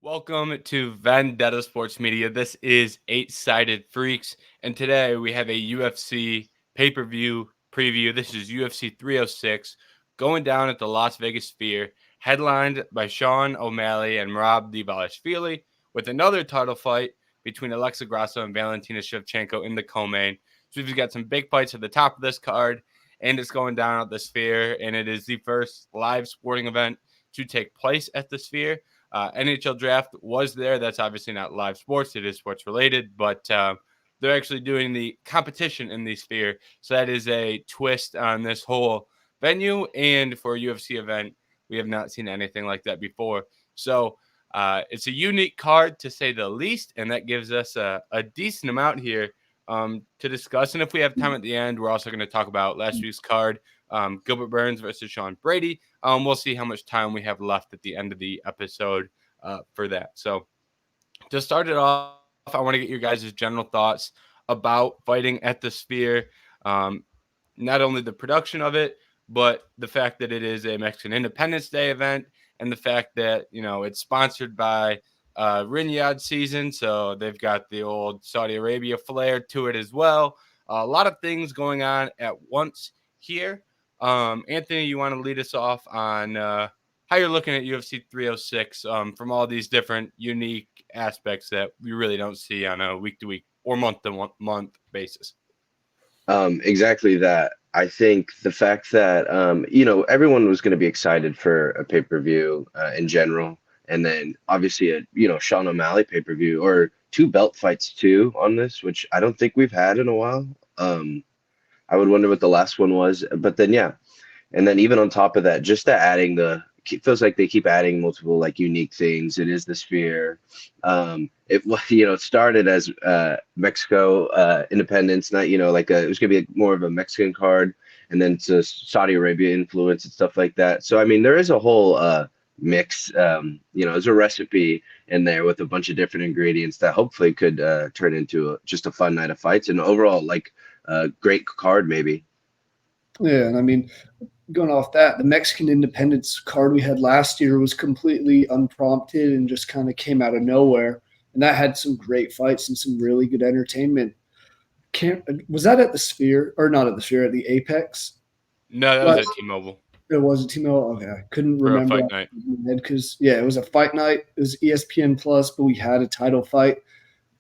Welcome to Vendetta Sports Media. This is Eight Sided Freaks, and today we have a UFC pay-per-view preview. This is UFC 306 going down at the Las Vegas Sphere, headlined by Sean O'Malley and Merab Dvalishvili, with another title fight between Alexa Grasso and Valentina Shevchenko in the co-main. So we've got some big fights at the top of this card, and it's going down at the Sphere, and it is the first live sporting event to take place at the Sphere. NHL draft was there. That's obviously not live sports. It is sports related, but they're actually doing the competition in the Sphere. So that is a twist on this whole venue. And for a UFC event, we have not seen anything like that before. So it's a unique card to say the least. And that gives us a decent amount here to discuss. And if we have time at the end, we're also going to talk about last week's card, Gilbert Burns versus Sean Brady. We'll see how much time we have left at the end of the episode for that. So to start it off, I want to get your guys' general thoughts about fighting at the Sphere. Not only the production of it, but the fact that it is a Mexican Independence Day event, and the fact that it's sponsored by Riyadh season, so they've got the old Saudi Arabia flair to it as well. A lot of things going on at once here. Anthony, you want to lead us off on how you're looking at UFC 306 from all these different unique aspects that we really don't see on a week-to-week or month-to-month basis? Exactly that. I think the fact that everyone was going to be excited for a pay-per-view in general, and then obviously a Sean O'Malley pay-per-view or two belt fights too on this, which I don't think we've had in a while. I would wonder what the last one was, but then yeah, and then even on top of that, just adding it feels like they keep adding multiple like unique things. It is the Sphere. It started as Mexico independence, not it was gonna be more of a Mexican card, and then to Saudi Arabia influence and stuff like that. So I mean, there is a whole mix. There's a recipe in there with a bunch of different ingredients that hopefully could turn into just a fun night of fights and overall like a great card maybe. Yeah, and I mean, going off that, the Mexican independence card we had last year was completely unprompted and just kind of came out of nowhere. And that had some great fights and some really good entertainment. Was that at the Sphere or not at the Sphere, at the Apex? No, that was at T-Mobile It was a T-Mobile. Okay, I couldn't for a remember fight night. because yeah, it was a fight night. It was ESPN Plus, but we had a title fight.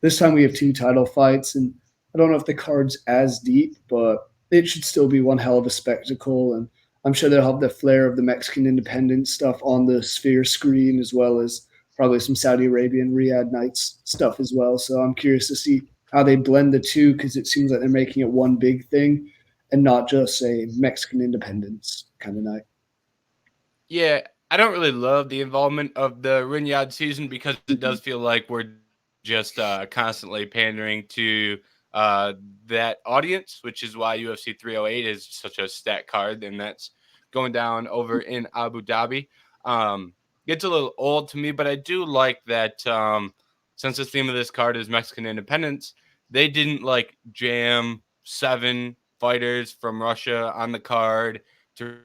This time we have two title fights, and I don't know if the card's as deep, but it should still be one hell of a spectacle. And I'm sure they'll have the flair of the Mexican independence stuff on the Sphere screen, as well as probably some Saudi Arabian Riyadh Nights stuff as well. So I'm curious to see how they blend the two, because it seems like they're making it one big thing and not just a Mexican independence kind of night. Yeah, I don't really love the involvement of the Riyadh season because it does feel like we're just constantly pandering to that audience, which is why UFC 308 is such a stat card, and that's going down over in Abu Dhabi. Gets a little old to me, but I do like that since the theme of this card is Mexican independence, they didn't like jam 7 fighters from Russia on the card to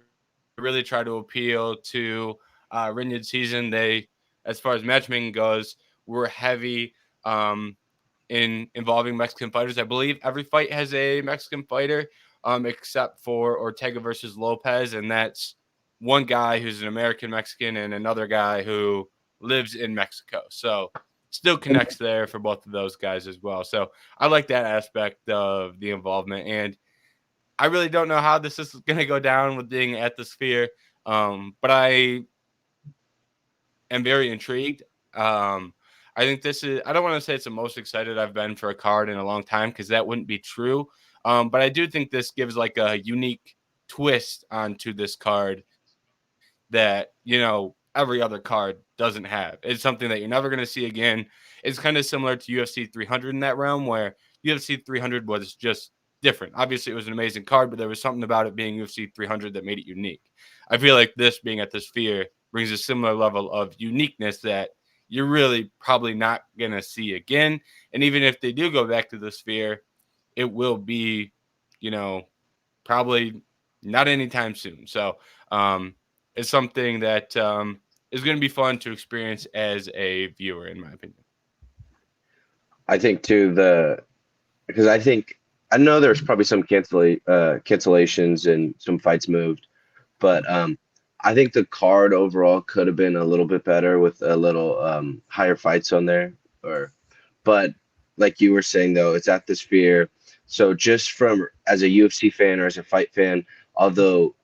really try to appeal to Riyadh season. They, as far as matchmaking goes, were heavy in involving Mexican fighters. I believe every fight has a Mexican fighter, except for Ortega versus Lopes, and that's one guy who's an American Mexican and another guy who lives in Mexico. So still connects there for both of those guys as well. So I like that aspect of the involvement, and I really don't know how this is going to go down with being at the Sphere, but I am very intrigued. I think this is, I don't want to say it's the most excited I've been for a card in a long time because that wouldn't be true. But I do think this gives like a unique twist onto this card that, every other card doesn't have. It's something that you're never going to see again. It's kind of similar to UFC 300 in that realm where UFC 300 was just different. Obviously, it was an amazing card, but there was something about it being UFC 300 that made it unique. I feel like this being at the Sphere brings a similar level of uniqueness that you're really probably not going to see again. And even if they do go back to the Sphere, it will be, probably not anytime soon. So it's something that is going to be fun to experience as a viewer, in my opinion. I think too because I know there's probably some cancellations and some fights moved, but I think the card overall could have been a little bit better with a little higher fights on there. But like you were saying though, it's at the Sphere. So just from as a UFC fan or as a fight fan, although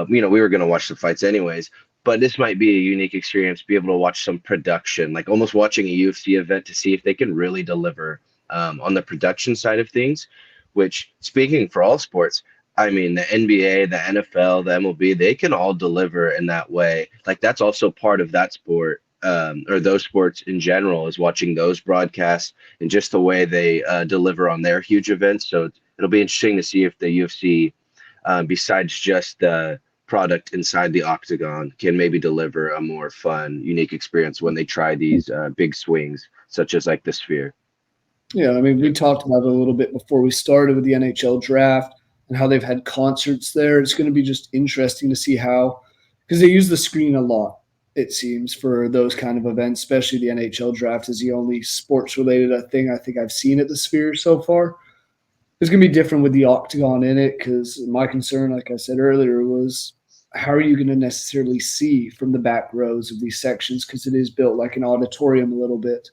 we were gonna watch the fights anyways, but this might be a unique experience, be able to watch some production, like almost watching a UFC event to see if they can really deliver on the production side of things. Which, speaking for all sports, I mean, the NBA, the NFL, the MLB, they can all deliver in that way. Like that's also part of that sport, or those sports in general, is watching those broadcasts and just the way they deliver on their huge events. So it'll be interesting to see if the UFC, besides just the product inside the octagon, can maybe deliver a more fun, unique experience when they try these big swings, such as like the Sphere. Yeah, I mean, we talked about it a little bit before we started with the NHL draft and how they've had concerts there. It's going to be just interesting to see how, because they use the screen a lot, it seems, for those kind of events, especially the NHL draft is the only sports related thing I think I've seen at the Sphere so far. It's going to be different with the octagon in it because my concern, like I said earlier, was how are you going to necessarily see from the back rows of these sections because it is built like an auditorium a little bit.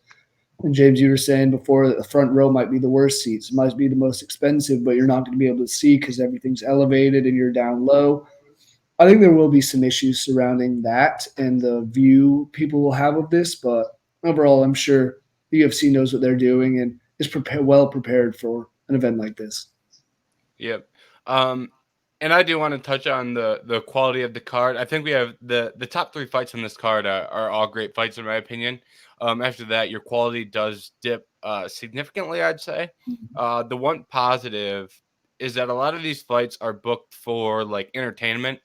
And James, you were saying before that the front row might be the worst seats. It might be the most expensive, but you're not going to be able to see because everything's elevated and you're down low. I think there will be some issues surrounding that and the view people will have of this, but overall, I'm sure the UFC knows what they're doing and is well prepared for an event like this. Yep. And I do want to touch on the quality of the card. I think we have the top 3 fights on this card are all great fights in my opinion. After that, your quality does dip significantly, I'd say. The one positive is that a lot of these fights are booked for like entertainment.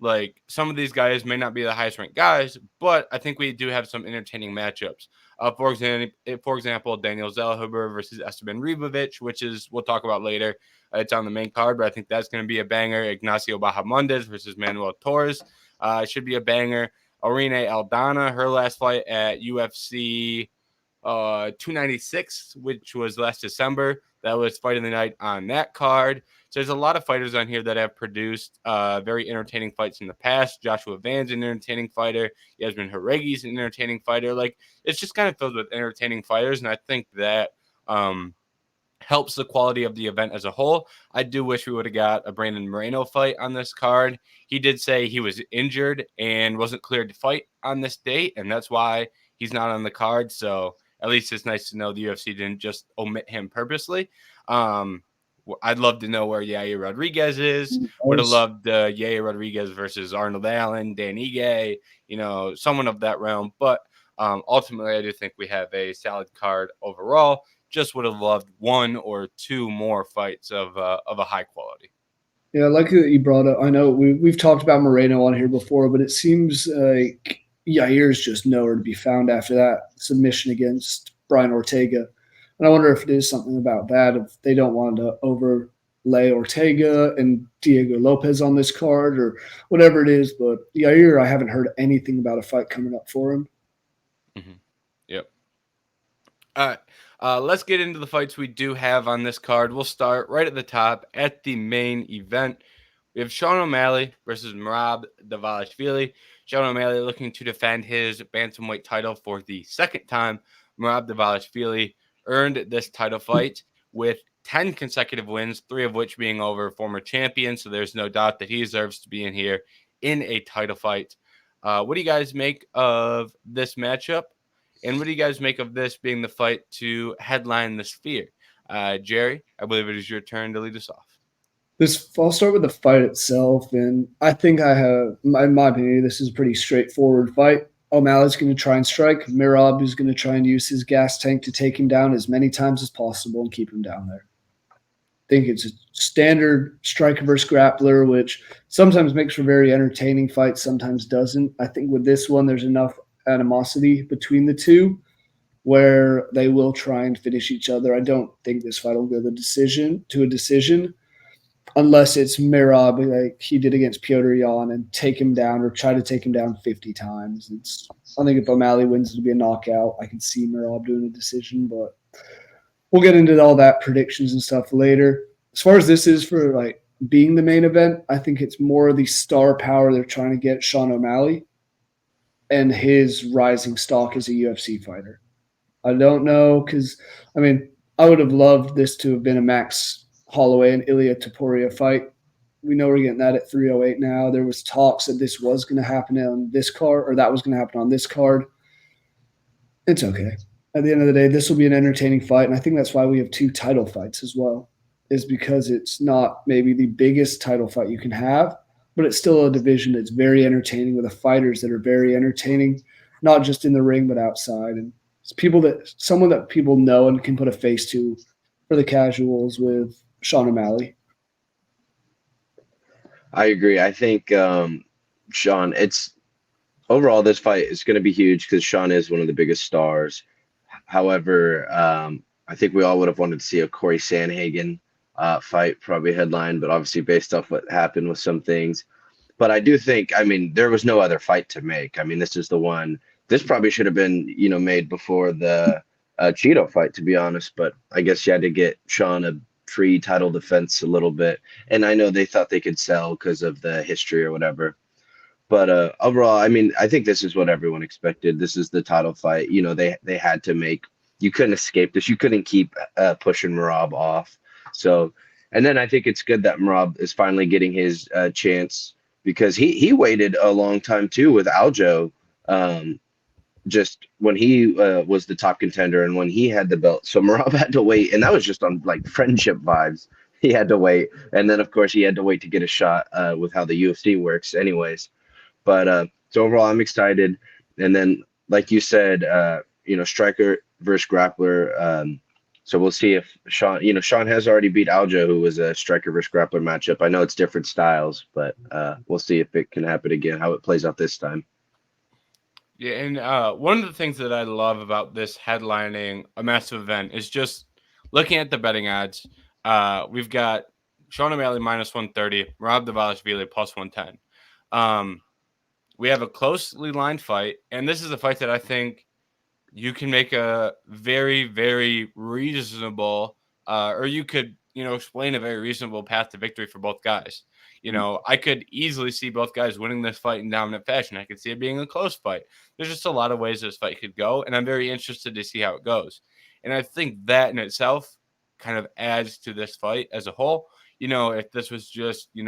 Like some of these guys may not be the highest ranked guys, but I think we do have some entertaining matchups. For example, Daniel Zellhuber versus Esteban Ribovics, which is we'll talk about later. It's on the main card, but I think that's going to be a banger. Ignacio Bahamondes versus Manuel Torres should be a banger. Irene Aldana, her last fight at UFC 296, which was last December. That was fight of the night on that card. So there's a lot of fighters on here that have produced very entertaining fights in the past. Joshua Van's an entertaining fighter. Yasmin Haregi's an entertaining fighter. Like it's just kind of filled with entertaining fighters, and I think that helps the quality of the event as a whole. I do wish we would have got a Brandon Moreno fight on this card. He did say he was injured and wasn't cleared to fight on this date, and that's why he's not on the card. So at least it's nice to know the UFC didn't just omit him purposely. I'd love to know where Yair Rodriguez is. Would have loved Yair Rodriguez versus Arnold Allen, Dan Ige, someone of that realm. But ultimately, I do think we have a solid card overall. Just would have loved 1 or 2 more fights of a high quality. Yeah, I like that you brought up. I know we've talked about Moreno on here before, but it seems like Yair's just nowhere to be found after that submission against Brian Ortega. And I wonder if it is something about that, if they don't want to overlay Ortega and Diego Lopes on this card or whatever it is. But Yair, I haven't heard anything about a fight coming up for him. Mm-hmm. Yep. All right. Let's get into the fights we do have on this card. We'll start right at the top at the main event. We have Sean O'Malley versus Merab Dvalishvili. Sean O'Malley looking to defend his bantamweight title for the second time. Merab Dvalishvili earned this title fight with 10 consecutive wins, 3 of which being over former champions. So there's no doubt that he deserves to be in here in a title fight. What do you guys make of this matchup? And what do you guys make of this being the fight to headline the Sphere? Jerry, I believe it is your turn to lead us off. I'll start with the fight itself, and I think in my opinion, this is a pretty straightforward fight. O'Malley's going to try and strike. Merab is going to try and use his gas tank to take him down as many times as possible and keep him down there. I think it's a standard striker versus grappler, which sometimes makes for very entertaining fights, sometimes doesn't. I think with this one, there's enough animosity between the two where they will try and finish each other. I don't think this fight will go to a decision. unless it's Merab like he did against Piotr Jan and take him down or try to take him down 50 times. I think if O'Malley wins, it'll be a knockout. I can see Merab doing a decision, but we'll get into all that predictions and stuff later. As far as this is for like being the main event, I think it's more the star power they're trying to get Sean O'Malley and his rising stock as a UFC fighter. I don't know because, I mean, I would have loved this to have been a Max Holloway and Ilya Topuria fight. We know we're getting that at 308 now. There was talks that this was going to happen on this card, or that was going to happen on this card. It's okay. At the end of the day, this will be an entertaining fight, and I think that's why we have 2 title fights as well, is because it's not maybe the biggest title fight you can have, but it's still a division that's very entertaining with the fighters that are very entertaining, not just in the ring but outside. And it's someone that people know and can put a face to for the casuals with Sean O'Malley. I agree. I think Sean, it's overall this fight is going to be huge because Sean is one of the biggest stars. However, I think we all would have wanted to see a Corey Sandhagen fight, probably headline, but obviously based off what happened with some things. But I do think, I mean, there was no other fight to make. I mean, this is the one. This probably should have been, made before the Cheeto fight, to be honest. But I guess you had to get Sean a free title defense a little bit. And I know they thought they could sell because of the history or whatever. But overall, I mean, I think this is what everyone expected. This is the title fight. They had to make. You couldn't escape this. You couldn't keep pushing Merab off. So, and then I think it's good that Merab is finally getting his chance because he waited a long time too with Aljo. Just when he was the top contender and when he had the belt. So Merab had to wait, and that was just on like friendship vibes. He had to wait, and then of course he had to wait to get a shot with how the UFC works, anyways. But so overall, I'm excited. And then, like you said, striker versus grappler. So we'll see if Sean. Sean has already beat Aljo, who was a striker versus grappler matchup. I know it's different styles, but we'll see if it can happen again. How it plays out this time. Yeah, and one of the things that I love about this headlining a massive event is just looking at the betting odds. We've got Sean O'Malley minus 130, Merab Dvalishvili plus 110. We have a closely lined fight, and this is a fight that I think you can make a very, very reasonable, or you could, explain a very reasonable path to victory for both guys. I could easily see both guys winning this fight in dominant fashion. I could see it being a close fight. There's just a lot of ways this fight could go, and I'm very interested to see how it goes. And I think that in itself kind of adds to this fight as a whole. If this was just, we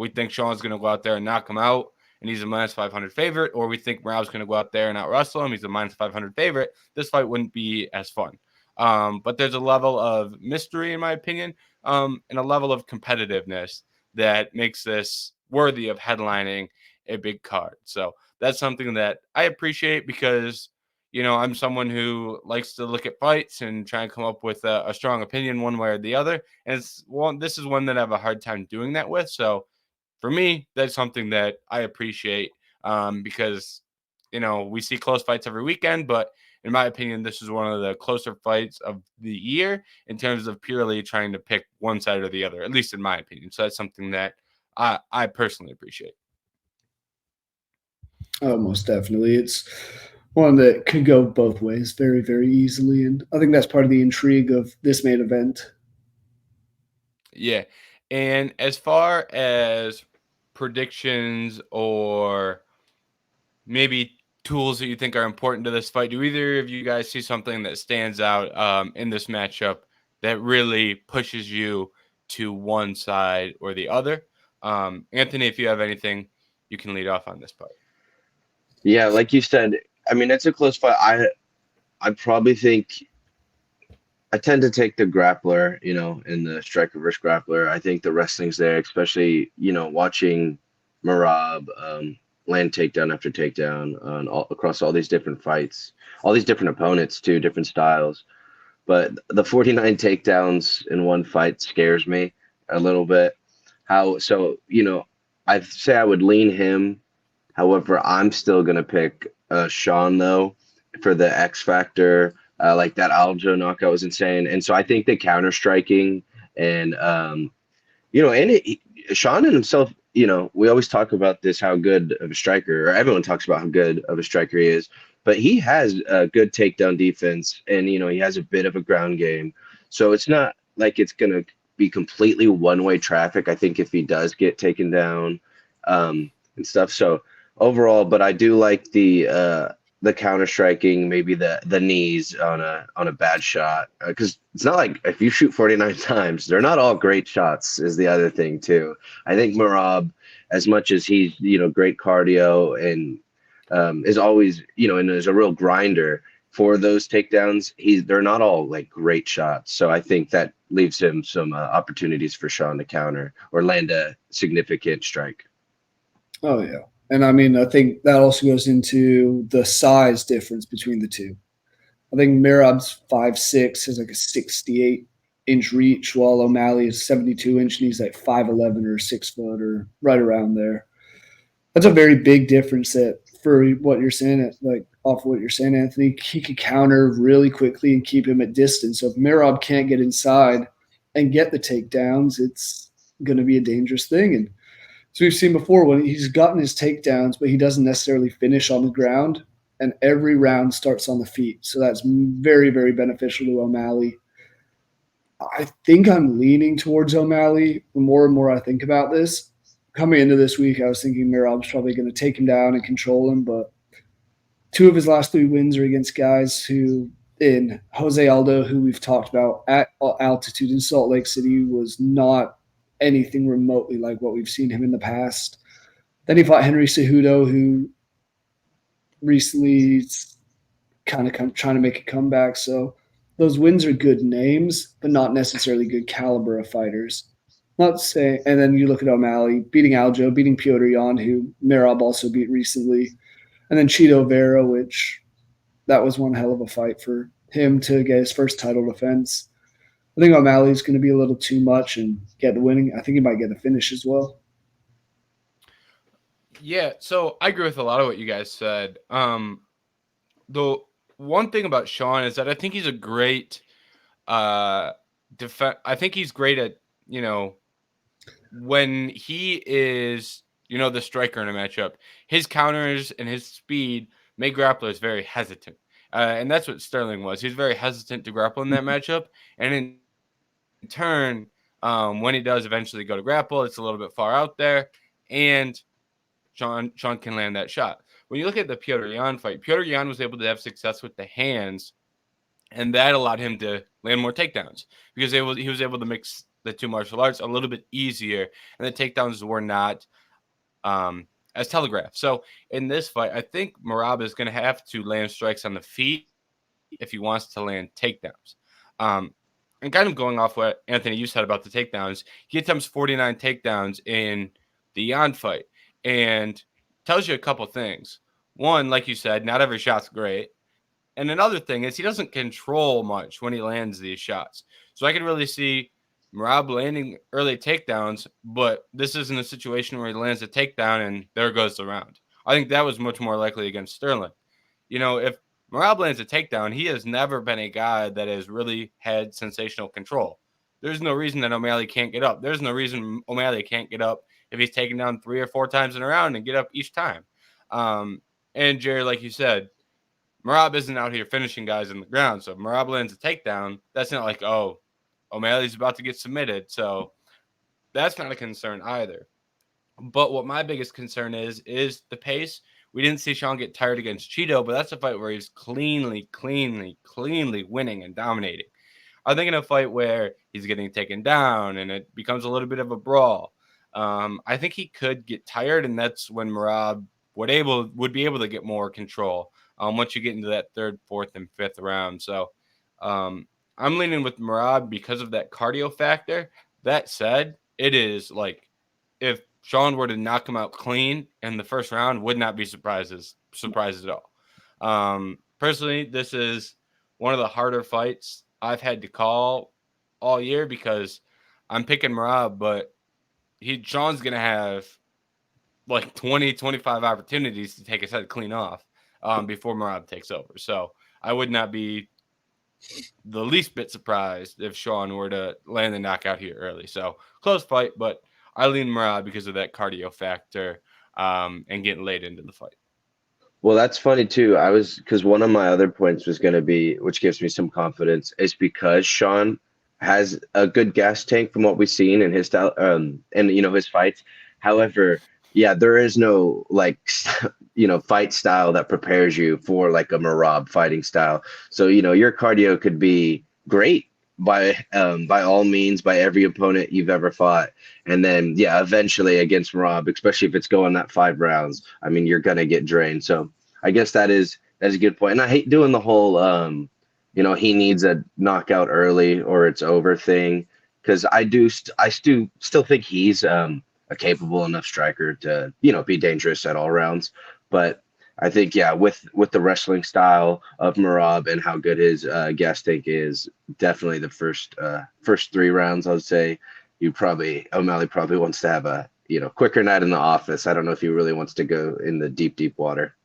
think Sean's going to go out there and knock him out, and he's a minus 500 favorite, or we think Merab's going to go out there and out wrestle him, he's a minus 500 favorite, this fight wouldn't be as fun. But there's a level of mystery, in my opinion, and a level of competitiveness that makes this worthy of headlining a big card. So that's something that I appreciate because, I'm someone who likes to look at fights and try and come up with a strong opinion one way or the other. And this is one that I have a hard time doing that with. So for me, that's something that I appreciate because, we see close fights every weekend, but in my opinion, this is one of the closer fights of the year in terms of purely trying to pick one side or the other, at least in my opinion. So that's something that I personally appreciate. Oh, most definitely. It's one that could go both ways very, very easily. And I think that's part of the intrigue of this main event. Yeah. And as far as predictions or maybe tools that you think are important to this fight, do either of you guys see something that stands out in this matchup that really pushes you to one side or the other? Anthony, if you have anything, you can lead off on this part. Yeah, like you said, I mean, it's a close fight. I probably think I tend to take the grappler, in the striker versus grappler. I think the wrestling's there, especially, watching Merab land takedown after takedown across all these different fights, all these different opponents too, different styles. But the 49 takedowns in one fight scares me a little bit. I'd say I would lean him. However, I'm still going to pick Sean, though, for the X factor. Like that Aljo knockout was insane. And so I think the counter striking And Sean and himself, we always talk about this, how good of a striker, or everyone talks about how good of a striker he is, but he has a good takedown defense, and he has a bit of a ground game. So it's not like it's gonna be completely one-way traffic. I think if he does get taken down, and stuff. So overall, but I do like the counter striking, maybe the knees on a bad shot, because it's not like if you shoot 49 times, they're not all great shots. Is the other thing too. I think Merab, as much as he's great cardio and is always and is a real grinder for those takedowns, they're not all like great shots. So I think that leaves him some opportunities for Sean to counter or land a significant strike. Oh yeah. And I mean, I think that also goes into the size difference between the two. I think Merab's 5'6", has like a 68-inch reach, while O'Malley is 72-inch and he's like 5'11" or 6 foot or right around there. That's a very big difference that for what you're saying, like off of what you're saying, Anthony, he could counter really quickly and keep him at distance. So if Merab can't get inside and get the takedowns, it's going to be a dangerous thing. And so we've seen before when he's gotten his takedowns, but he doesn't necessarily finish on the ground, and every round starts on the feet. So that's very, very beneficial to O'Malley. I think I'm leaning towards O'Malley. The more and more I think about this, coming into this week, I was thinking Merab's probably going to take him down and control him, but 2 of his last 3 wins are against guys who, in Jose Aldo, who we've talked about at altitude in Salt Lake City, was not anything remotely like what we've seen him in the past. Then he fought Henry Cejudo, who recently kind of trying to make a comeback. So those wins are good names, but not necessarily good caliber of fighters. Not saying, and then you look at O'Malley beating Aljo, beating Piotr Jan, who Merab also beat recently, and then Cheeto Vera, which that was one hell of a fight for him to get his first title defense. I think O'Malley's going to be a little too much and get the winning. I think he might get the finish as well. Yeah, so I agree with a lot of what you guys said. The one thing about Sean is that I think he's a great I think he's great at, when he is, the striker in a matchup, his counters and his speed make grapplers very hesitant. And that's what Sterling was. He was very hesitant to grapple in that matchup. And in turn, when he does eventually go to grapple, it's a little bit far out there. And Sean can land that shot. When you look at the Piotr Jan fight, Piotr Jan was able to have success with the hands, and that allowed him to land more takedowns because he was able to mix the 2 martial arts a little bit easier, and the takedowns were not as telegraphed. So in this fight, I think Merab is going to have to land strikes on the feet if he wants to land takedowns. And kind of going off what Anthony, you said about the takedowns, he attempts 49 takedowns in the Jan fight, and tells you a couple things. One, like you said, not every shot's great. And another thing is he doesn't control much when he lands these shots. So I can really see Merab landing early takedowns, but this isn't a situation where he lands a takedown and there goes the round. I think that was much more likely against Sterling. If Merab lands a takedown, he has never been a guy that has really had sensational control. There's no reason that O'Malley can't get up. There's no reason O'Malley can't get up if he's taken down 3 or 4 times in a round and get up each time. And Jerry, like you said, Merab isn't out here finishing guys in the ground. So if Merab lands a takedown, that's not like, oh, O'Malley's about to get submitted. So that's not a concern either. But what my biggest concern is the pace. We didn't see Sean get tired against Cheeto, but that's a fight where he's cleanly winning and dominating. I think in a fight where he's getting taken down and it becomes a little bit of a brawl, I think he could get tired, and that's when Merab would be able to get more control once you get into that 3rd, 4th, and 5th round. So I'm leaning with Merab because of that cardio factor. That said, it is like if Sean were to knock him out clean in the first round, would not be surprises at all. Personally, this is one of the harder fights I've had to call all year because I'm picking Merab, but Sean's going to have like 20, 25 opportunities to take his head clean off before Merab takes over. So I would not be the least bit surprised if Sean were to land the knockout here early. So close fight, but I lean Merab because of that cardio factor and getting late into the fight. Well, that's funny too. Because one of my other points was going to be, which gives me some confidence, is because Sean has a good gas tank from what we've seen in his style, and his fights. However, yeah, there is no like, fight style that prepares you for like a Merab fighting style. So, your cardio could be great by all means, by every opponent you've ever fought. And then, yeah, eventually against Rob, especially if it's going that 5 rounds, I mean, you're gonna get drained. So I guess that's a good point. And I hate doing the whole, he needs a knockout early or it's over thing, because I still think he's a capable enough striker to be dangerous at all rounds. But I think, yeah, with the wrestling style of Merab and how good his gas tank is, definitely the first 3 rounds, I would say O'Malley probably wants to have a quicker night in the office. I don't know if he really wants to go in the deep water.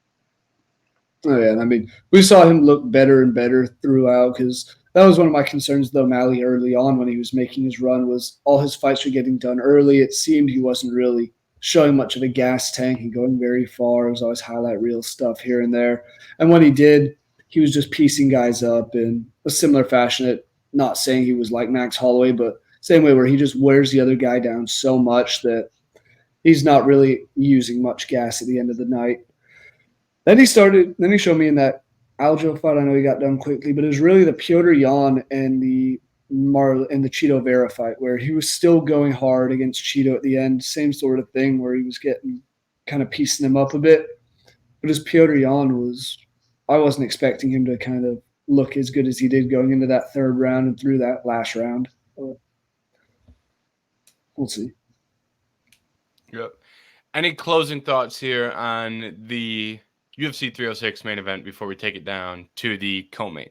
Oh yeah, and I mean, we saw him look better and better throughout, because that was one of my concerns with O'Malley early on when he was making his run, was all his fights were getting done early. It seemed he wasn't really showing much of a gas tank and going very far. It was always highlight reel stuff here and there. And when he did, he was just piecing guys up in a similar fashion. Not saying he was like Max Holloway, but same way, where he just wears the other guy down so much that he's not really using much gas at the end of the night. Then he showed me in that Aljo fight. I know he got done quickly, but it was really the Piotr Jan and the Cheeto Vera fight, where he was still going hard against Cheeto at the end. Same sort of thing, where he was getting kind of piecing him up a bit. But as Piotr Jan I wasn't expecting him to kind of look as good as he did going into that 3rd round and through that last round. But we'll see. Yep. Any closing thoughts here on the UFC 306 main event before we take it down to the co-main?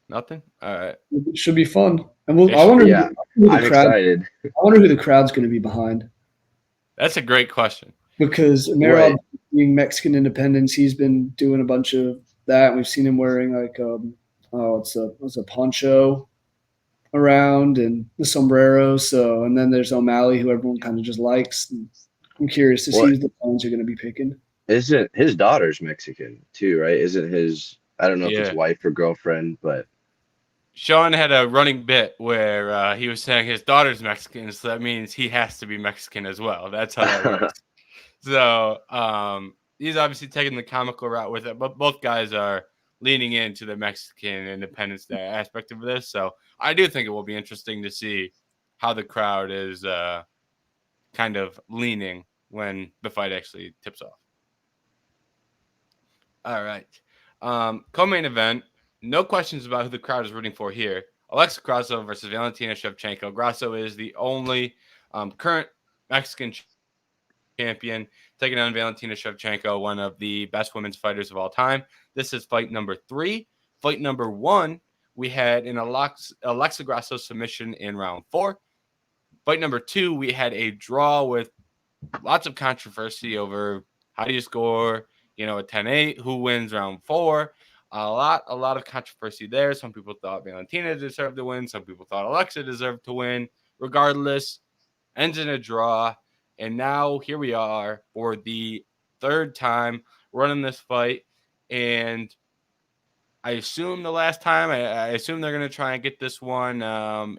Nothing? All right. It should be fun. And I'm excited. I wonder who the crowd's going to be behind. That's a great question. Because Merab being Mexican independence, he's been doing a bunch of that. We've seen him wearing like it's a poncho around and the sombrero. So, and then there's O'Malley, who everyone kind of just likes. And I'm curious to see who the fans are going to be picking. Isn't his daughter's Mexican too, right? Isn't his, I don't know if it's wife or girlfriend, but Sean had a running bit where he was saying his daughter's Mexican, so that means he has to be Mexican as well. That's how that works. So he's obviously taking the comical route with it, but both guys are leaning into the Mexican Independence Day aspect of this. So I do think it will be interesting to see how the crowd is kind of leaning when the fight actually tips off. All right. Co-main event. No questions about who the crowd is rooting for here. Alexa Grasso versus Valentina Shevchenko. Grasso is the only current Mexican champion taking on Valentina Shevchenko, one of the best women's fighters of all time. This is fight number 3. Fight number 1, we had an Alexa Grasso submission in round 4. Fight number 2, we had a draw with lots of controversy over how do you score, a 10-8, who wins round 4. A lot of controversy there. Some people thought Valentina deserved to win. Some people thought Alexa deserved to win. Regardless, ends in a draw. And now here we are for the 3rd time running this fight. And I assume the last time, I assume they're going to try and get this one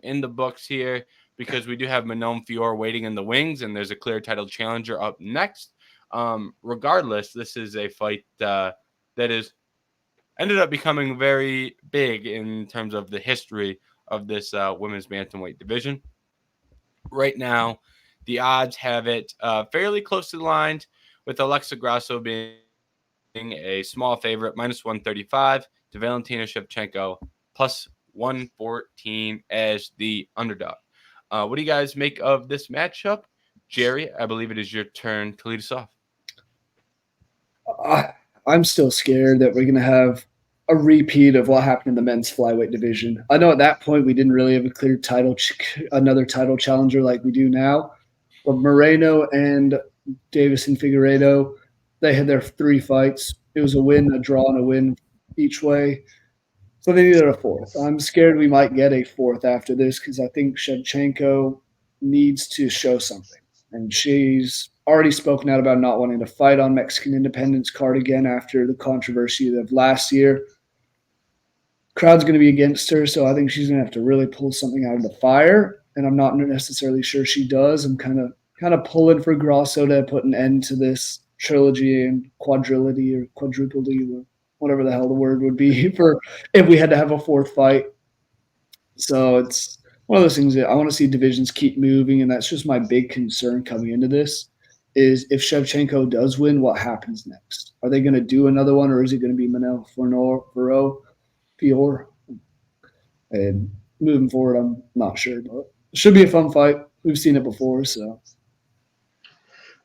in the books here, because we do have Manon Fior waiting in the wings, and there's a clear title challenger up next. Regardless, this is a fight that is ended up becoming very big in terms of the history of this women's bantamweight division. Right now, the odds have it fairly closely aligned, with Alexa Grasso being a small favorite, minus 135, to Valentina Shevchenko, plus 114 as the underdog. What do you guys make of this matchup? Jerry, I believe it is your turn to lead us off. I'm still scared that we're going to have a repeat of what happened in the men's flyweight division. I know at that point we didn't really have a clear another title challenger like we do now, but Moreno and Davis and Figueiredo, they had their 3 fights. It was a win, a draw, and a win each way. So they needed a fourth. I'm scared we might get a fourth after this because I think Shevchenko needs to show something. And she's already spoken out about not wanting to fight on Mexican independence card again after the controversy of last year. Crowd's going to be against her, so I think she's going to have to really pull something out of the fire. And I'm not necessarily sure she does. I'm kind of pulling for Grasso to put an end to this trilogy and quadrilogy or quadrupledy, or whatever the hell the word would be for if we had to have a fourth fight. So it's one of those things that I want to see divisions keep moving, and that's just my big concern coming into this. Is if Shevchenko does win, what happens next? Are they going to do another one, or is it going to be Manel Fior? And moving forward, I'm not sure, but it should be a fun fight. We've seen it before, so.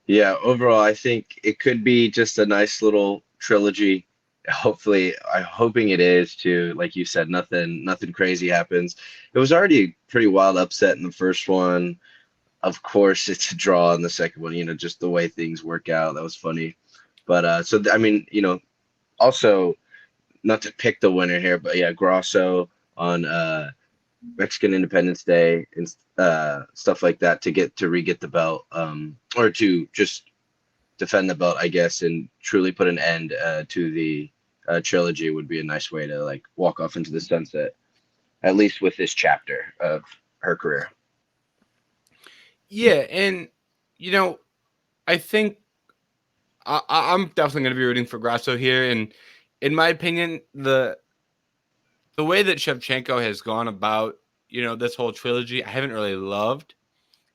Yeah, overall, I think it could be just a nice little trilogy. Hopefully, I'm hoping it is too. Like you said, nothing crazy happens. It was already a pretty wild upset in the first one. Of course, it's a draw in the second one. Just the way things work out. That was funny. But I mean, also not to pick the winner here, but yeah, Grasso on Mexican Independence Day and stuff like that to re-get the belt, or to just defend the belt, I guess, and truly put an end to the trilogy would be a nice way to like walk off into the sunset, at least with this chapter of her career. Yeah, and I think I'm definitely going to be rooting for Grasso here, and in my opinion, the way that Shevchenko has gone about this whole trilogy, I haven't really loved.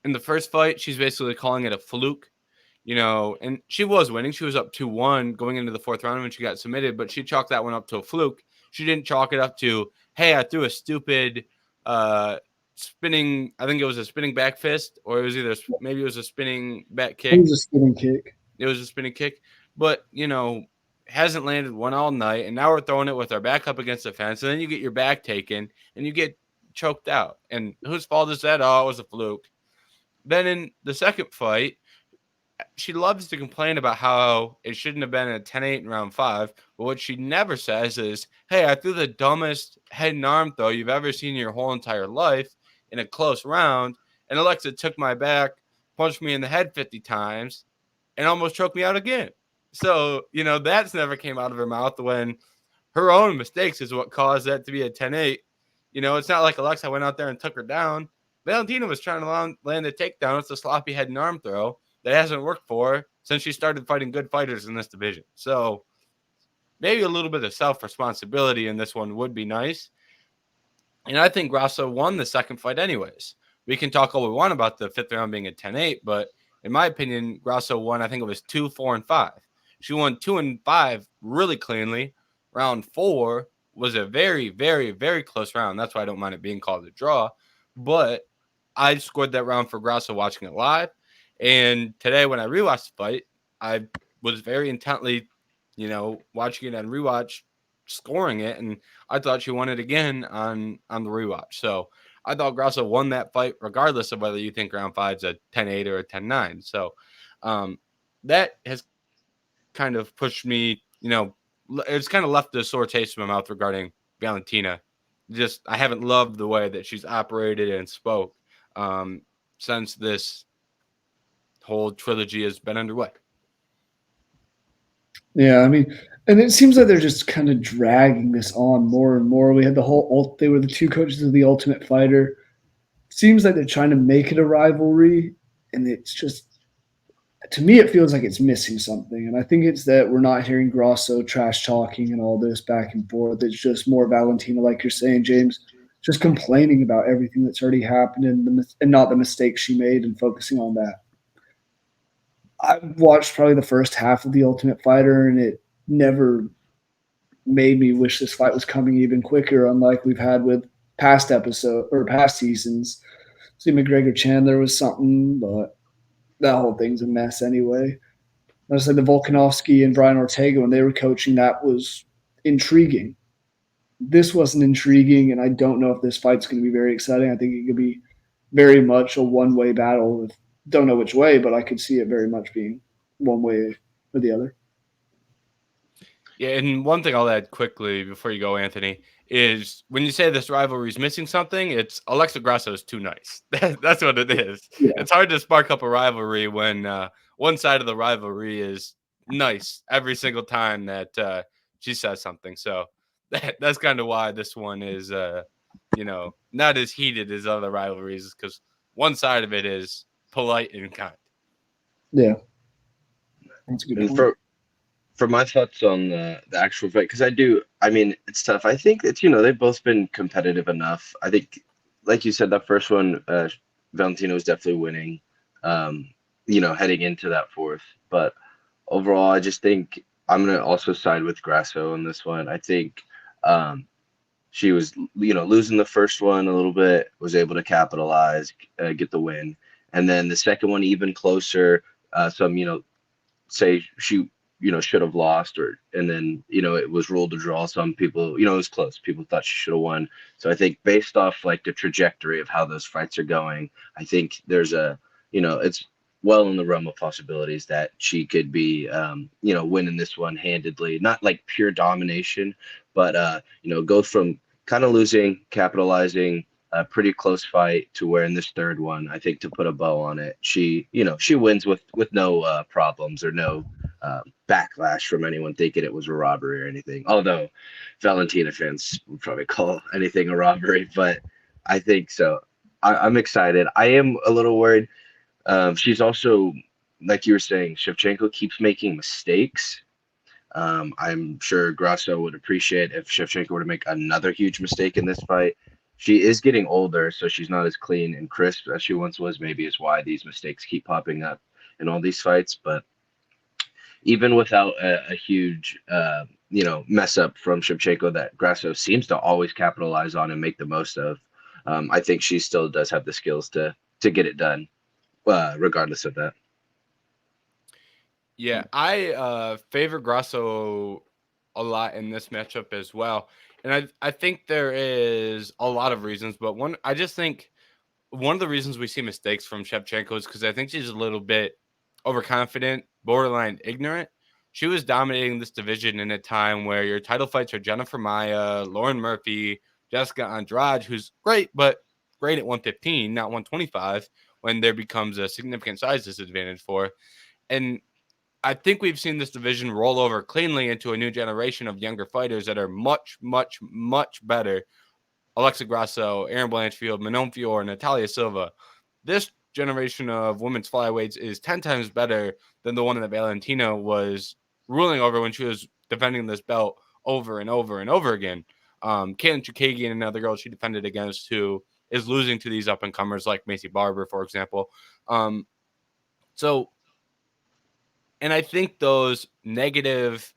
In the first fight, she's basically calling it a fluke. And she was winning. She was up 2-1 going into the fourth round when she got submitted, but she chalked that one up to a fluke. She didn't chalk it up to, hey, I threw a stupid spinning, I think it was a spinning back fist, or it was maybe it was a spinning back kick. It was a spinning kick. It was a spinning kick, but, hasn't landed one all night, and now we're throwing it with our back up against the fence, and then you get your back taken, and you get choked out. And whose fault is that? Oh, it was a fluke. Then in the second fight, she loves to complain about how it shouldn't have been a 10-8 in round 5, but what she never says is, hey, I threw the dumbest head and arm throw you've ever seen in your whole entire life in a close round, and Alexa took my back, punched me in the head 50 times, and almost choked me out again. So, that's never came out of her mouth when her own mistakes is what caused that to be a 10-8. It's not like Alexa went out there and took her down. Valentina was trying to land a takedown. It's a sloppy head and arm throw that hasn't worked for her since she started fighting good fighters in this division. So maybe a little bit of self-responsibility in this one would be nice. And I think Grasso won the second fight anyways. We can talk all we want about the fifth round being a 10-8, but in my opinion, Grasso won, I think it was 2, 4, and 5. She won 2 and 5 really cleanly. Round 4 was a very, very, very close round. That's why I don't mind it being called a draw. But I scored that round for Grasso watching it live. And today when I rewatched the fight, I was very intently, watching it on rewatch, scoring it, and I thought she won it again on the rewatch. So I thought Grasso won that fight regardless of whether you think round 5 is a 10-8 or a 10-9. So that has kind of pushed me, it's kind of left a sore taste in my mouth regarding Valentina. Just I haven't loved the way that she's operated and spoke since this whole trilogy has been underway. Yeah, I mean, and it seems like they're just kind of dragging this on more and more. We had they were the two coaches of the Ultimate Fighter. Seems like they're trying to make it a rivalry, and it's just, to me, it feels like it's missing something. And I think it's that we're not hearing Grasso trash talking and all this back and forth. It's just more Valentina, like you're saying, James, just complaining about everything that's already happened and not the mistakes she made and focusing on that. I watched probably the first half of The Ultimate Fighter, and it never made me wish this fight was coming even quicker, unlike we've had with past seasons. See, McGregor Chandler was something, but that whole thing's a mess anyway. I said the Volkanovski and Brian Ortega, when they were coaching, that was intriguing. This wasn't intriguing, and I don't know if this fight's going to be very exciting. I think it could be very much a one-way battle. Don't know which way, but I could see it very much being one way or the other. Yeah, and one thing I'll add quickly before you go, Anthony, is when you say this rivalry is missing something, it's Alexa Grasso is too nice. That's what it is. Yeah. It's hard to spark up a rivalry when one side of the rivalry is nice every single time that she says something. So that's kind of why this one is, not as heated as other rivalries, because one side of it is polite and kind. Yeah. That's a good And point. for my thoughts on the actual fight, because I mean, it's tough. I think it's, they've both been competitive enough. I think, like you said, that first one, Valentina was definitely winning, heading into that fourth. But overall, I just think I'm going to also side with Grasso on this one. I think she was, losing the first one a little bit, was able to capitalize, get the win. And then the second one, even closer. Some, say she should have lost, and then it was ruled a draw. Some people, it was close, people thought she should have won. So I think based off like the trajectory of how those fights are going, I think there's it's well in the realm of possibilities that she could be winning this one handedly, not like pure domination, but go from kind of losing, capitalizing, a pretty close fight, to where in this third one, I think, to put a bow on it, she wins with no problems or no backlash from anyone thinking it was a robbery or anything. Although Valentina fans would probably call anything a robbery, but I think so. I'm excited. I am a little worried. She's also, like you were saying, Shevchenko keeps making mistakes. I'm sure Grasso would appreciate if Shevchenko were to make another huge mistake in this fight. She is getting older, so she's not as clean and crisp as she once was. Maybe is why these mistakes keep popping up in all these fights. But even without a huge, mess up from Shevchenko that Grasso seems to always capitalize on and make the most of, I think she still does have the skills to get it done, regardless of that. Yeah, I favor Grasso a lot in this matchup as well. And I think there is a lot of reasons, but I just think one of the reasons we see mistakes from Shevchenko is because I think she's a little bit overconfident, borderline ignorant. She was dominating this division in a time where your title fights are Jennifer Maia, Lauren Murphy, Jessica Andrade, who's great, but great at 115, not 125, when there becomes a significant size disadvantage for her. And I think we've seen this division roll over cleanly into a new generation of younger fighters that are much, much, much better. Alexa Grasso, Aaron Blanchfield, Manon Fior, Natalia Silva. This generation of women's flyweights is 10 times better than the one that Valentina was ruling over when she was defending this belt over and over and over again. Caitlin Chukagian, another girl she defended against, who is losing to these up-and-comers like Macy Barber, for example. And I think those negative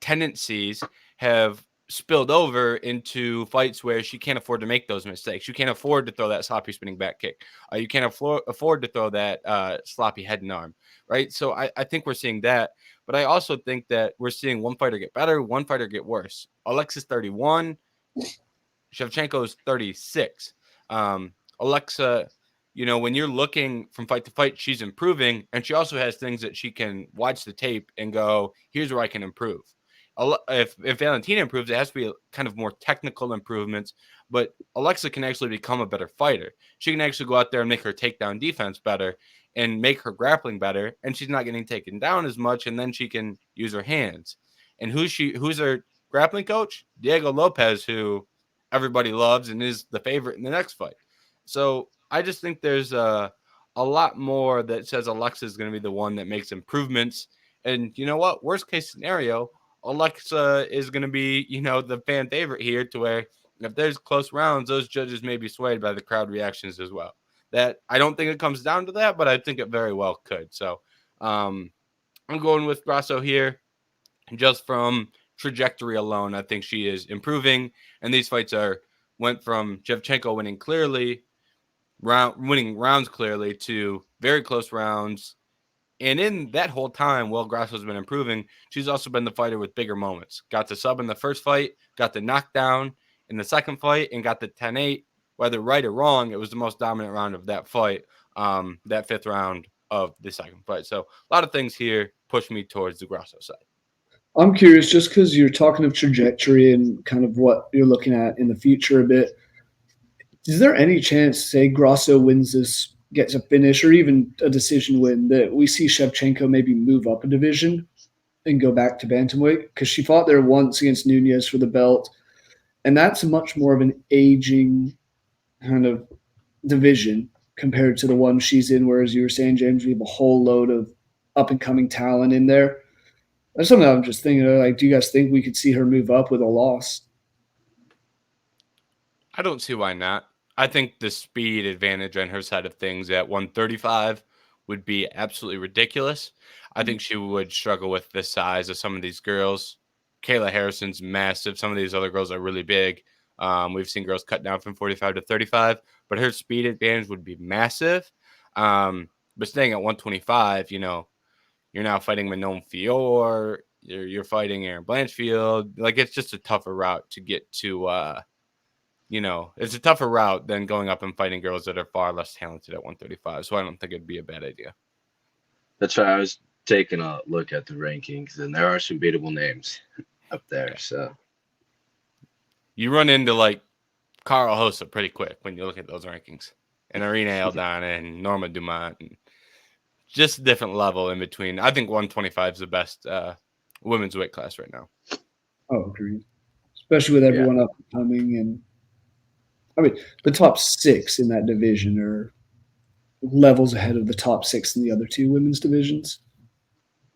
tendencies have spilled over into fights where she can't afford to make those mistakes. You can't afford to throw that sloppy spinning back kick. You can't afford to throw that sloppy head and arm, right? So I think we're seeing that. But I also think that we're seeing one fighter get better, one fighter get worse. Alexa's 31. Shevchenko's 36. Alexa, when you're looking from fight to fight, she's improving, and she also has things that she can watch the tape and go, here's where I can improve. If Valentina improves, it has to be kind of more technical improvements, but Alexa can actually become a better fighter. She can actually go out there and make her takedown defense better and make her grappling better, and she's not getting taken down as much, and then she can use her hands. And who's her grappling coach? Diego Lopes, who everybody loves and is the favorite in the next fight. So I just think there's a lot more that says Alexa is going to be the one that makes improvements. And you know what? Worst case scenario, Alexa is going to be, the fan favorite here, to where if there's close rounds, those judges may be swayed by the crowd reactions as well. That I don't think it comes down to that, but I think it very well could. So I'm going with Grasso here just from trajectory alone. I think she is improving, and these fights went from Shevchenko winning rounds clearly, to very close rounds. And in that whole time, while Grasso's been improving, she's also been the fighter with bigger moments. Got the sub in the first fight, got the knockdown in the second fight, and got the 10-8. Whether right or wrong, it was the most dominant round of that fight, that fifth round of the second fight. So a lot of things here push me towards the Grasso side. I'm curious, just because you're talking of trajectory and kind of what you're looking at in the future a bit. Is there any chance, say, Grasso wins this, gets a finish, or even a decision win, that we see Shevchenko maybe move up a division and go back to bantamweight? Because she fought there once against Nunez for the belt, and that's much more of an aging kind of division compared to the one she's in. Whereas you were saying, James, we have a whole load of up and coming talent in there. That's something I'm just thinking of. Like, do you guys think we could see her move up with a loss? I don't see why not. I think the speed advantage on her side of things at 135 would be absolutely ridiculous. I think she would struggle with the size of some of these girls. Kayla Harrison's massive. Some of these other girls are really big. We've seen girls cut down from 45 to 35, but her speed advantage would be massive. But staying at 125, you're now fighting Manon Fior. You're fighting Aaron Blanchfield. Like, it's just a tougher route to get to it's a tougher route than going up and fighting girls that are far less talented at 135. So I don't think it'd be a bad idea. That's why I was taking a look at the rankings, and there are some beatable names up there. Yeah. So you run into like Carl Hossa pretty quick when you look at those rankings, and Irina Aldana and Norma Dumont, and just a different level in between. I think 125 is the best women's weight class right now. Oh, agreed. Especially with everyone up and coming, and I mean the top 6 in that division are levels ahead of the top 6 in the other 2 women's divisions.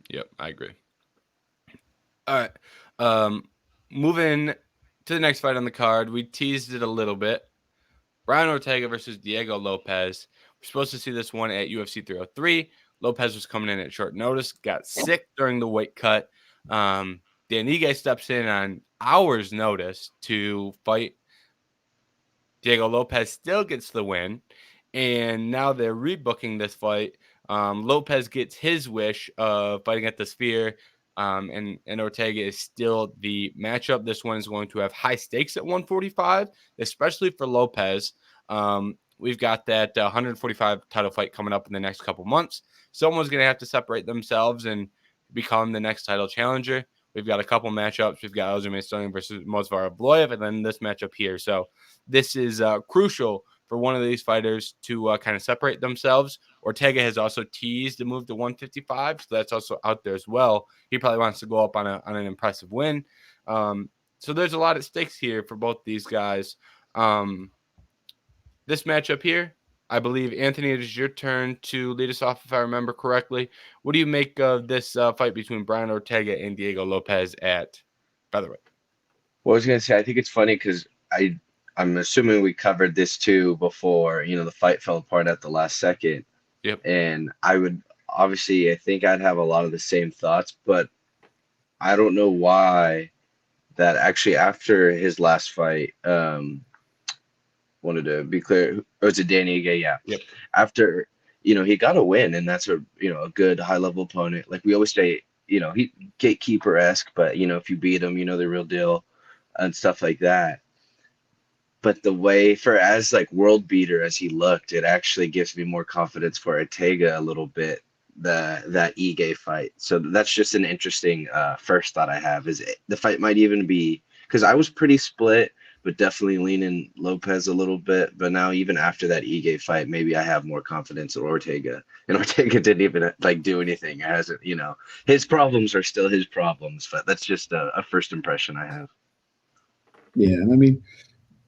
Yep, I agree. All right. Moving to the next fight on the card. We teased it a little bit. Brian Ortega versus Diego Lopes. We're supposed to see this one at UFC 303. Lopes was coming in at short notice, got sick during the weight cut. Dan Ige steps in on hours' notice to fight. Diego Lopes still gets the win, and now they're rebooking this fight. Lopes gets his wish of fighting at the Sphere, and Ortega is still the matchup. This one is going to have high stakes at 145, especially for Lopes. We've got that 145 title fight coming up in the next couple months. Someone's going to have to separate themselves and become the next title challenger. We've got a couple matchups. We've got Aljamain Sterling versus Movsar Abloyev, and then this matchup here. So this is crucial for one of these fighters to kind of separate themselves. Ortega has also teased to move to 155, so that's also out there as well. He probably wants to go up on an impressive win. So there's a lot at stakes here for both these guys. This matchup here, I believe, Anthony, it is your turn to lead us off, if I remember correctly. What do you make of this fight between Brian Ortega and Diego Lopes at featherweight? Well, I was going to say, I think it's funny because I'm assuming we covered this too before, the fight fell apart at the last second. Yep. And I think I'd have a lot of the same thoughts, but I don't know why that actually after his last fight, wanted to be clear, or was it Danny Ige? Yeah. Yep. After, he got a win, and that's a good high level opponent. Like we always say, he gatekeeper-esque, but if you beat him, the real deal and stuff like that. But the way as like world beater as he looked, it actually gives me more confidence for Ortega a little bit, that Ige fight. So that's just an interesting first thought I have, is the fight might even be, because I was pretty split, but definitely leaning Lopes a little bit. But now even after that Ige fight, maybe I have more confidence in Ortega. And Ortega didn't even do anything. It hasn't, his problems are still his problems, but that's just a first impression I have. Yeah, I mean,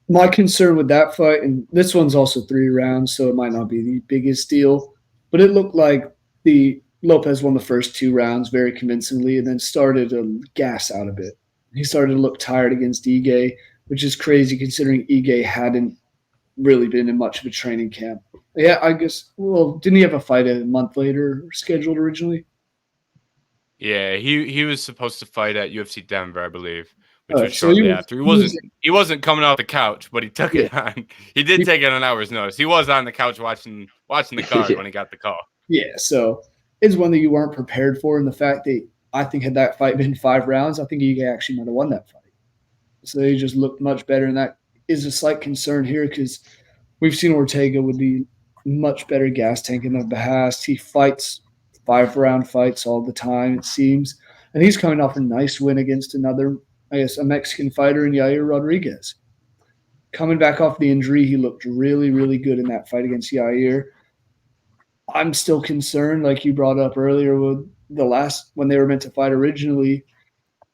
my concern with that fight, and this one's also 3 rounds, so it might not be the biggest deal, but it looked like the Lopes won the first 2 rounds very convincingly and then started to gas out a bit. He started to look tired against Ige, which is crazy considering Ige hadn't really been in much of a training camp. Yeah, I guess, didn't he have a fight a month later scheduled originally? Yeah, he was supposed to fight at UFC Denver, I believe, which was so shortly after. He wasn't coming off the couch, but he took it on. He did take it on hour's notice. He was on the couch watching the card when he got the call. Yeah, so it's one that you weren't prepared for, and the fact that I think had that fight been 5 rounds, I think Ige actually might have won that fight. So he just looked much better, and that is a slight concern here because we've seen Ortega with the much better gas tank in the past. He fights 5-round fights all the time, it seems. And he's coming off a nice win against another, I guess, a Mexican fighter in Yair Rodriguez. Coming back off the injury, he looked really, really good in that fight against Yair. I'm still concerned, like you brought up earlier, with the last when they were meant to fight originally.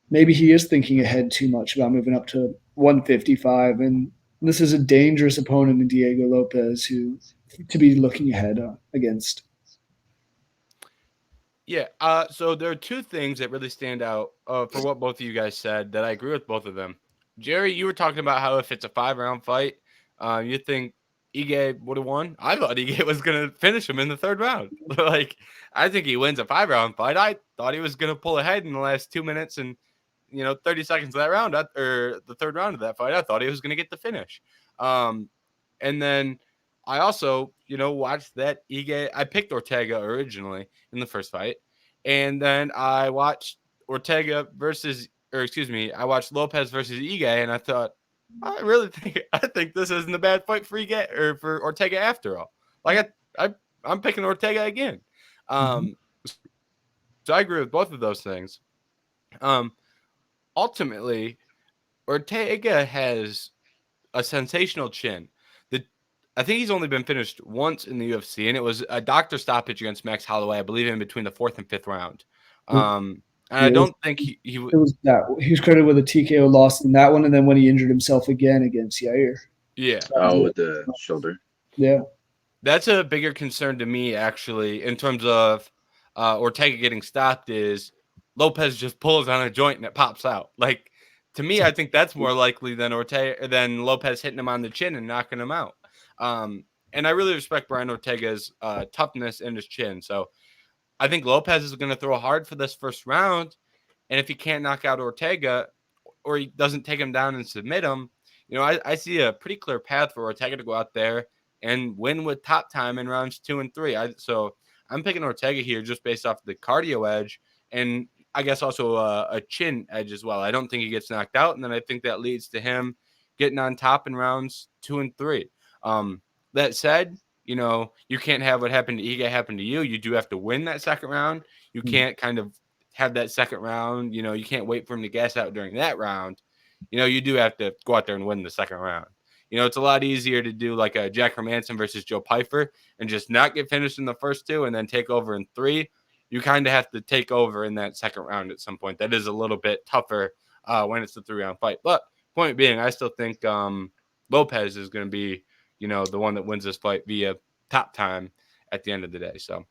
Maybe he is thinking ahead too much about moving up to 155, and this is a dangerous opponent in Diego Lopes who to be looking ahead against. Yeah. So there are two things that really stand out for what both of you guys said that I agree with both of them. Jerry, you were talking about how if it's a 5-round fight, you think Ige would have won. I thought Ige was going to finish him in the 3rd round. Like, I think he wins a 5-round fight. I thought he was going to pull ahead in the last 2 minutes and 30 seconds of that round, or the 3rd round of that fight. I thought he was going to get the finish. And then I also, watched that Ige. I picked Ortega originally in the first fight, and then I watched I watched Lopes versus Ige, and I thought, I think this isn't a bad fight for Ige or for Ortega after all. Like I'm picking Ortega again. So I agree with both of those things. Ultimately, Ortega has a sensational chin. I think he's only been finished once in the UFC, and it was a doctor stoppage against Max Holloway, I believe, in between the 4th and 5th round. And I don't think he it was that he was credited with a TKO loss in that one, and then when he injured himself again against Yair. Yeah. With the shoulder. Yeah. That's a bigger concern to me, actually, in terms of Ortega getting stopped, is Lopes just pulls on a joint and it pops out. Like, to me, I think that's more likely than Lopes hitting him on the chin and knocking him out. And I really respect Brian Ortega's toughness and his chin. So I think Lopes is going to throw hard for this first round. And if he can't knock out Ortega, or he doesn't take him down and submit him, I see a pretty clear path for Ortega to go out there and win with top time in rounds 2 and 3. So I'm picking Ortega here just based off the cardio edge, and I guess also a chin edge as well. I don't think he gets knocked out, and then I think that leads to him getting on top in rounds 2 and 3. That said, you can't have what happened to Ige happen to you. You do have to win that second round. You can't kind of have that second round. You can't wait for him to gas out during that round. You do have to go out there and win the second round. It's a lot easier to do like a Jack Hermanson versus Joe Pyfer and just not get finished in the first 2 and then take over in 3. You kind of have to take over in that second round at some point. That is a little bit tougher when it's a 3-round fight. But point being, I still think Lopes is going to be, the one that wins this fight via top time at the end of the day. So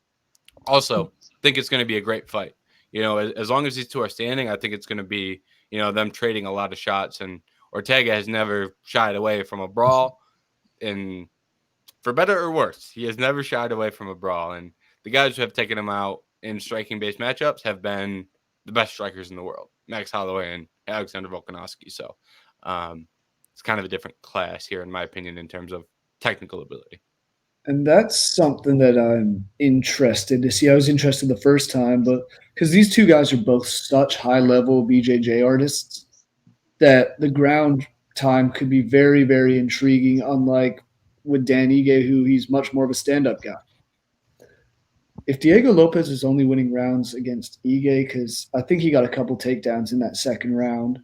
also think it's going to be a great fight. As long as these two are standing, I think it's going to be, them trading a lot of shots. And Ortega has never shied away from a brawl. And for better or worse, he has never shied away from a brawl. And the guys who have taken him out in striking-based matchups have been the best strikers in the world, Max Holloway and Alexander Volkanovski. So it's kind of a different class here, in my opinion, in terms of technical ability. And that's something that I'm interested to see. I was interested the first time, but because these two guys are both such high-level BJJ artists that the ground time could be very, very intriguing, unlike with Dan Ige, who he's much more of a stand-up guy. If Diego Lopes is only winning rounds against Ige, because I think he got a couple takedowns in that second round,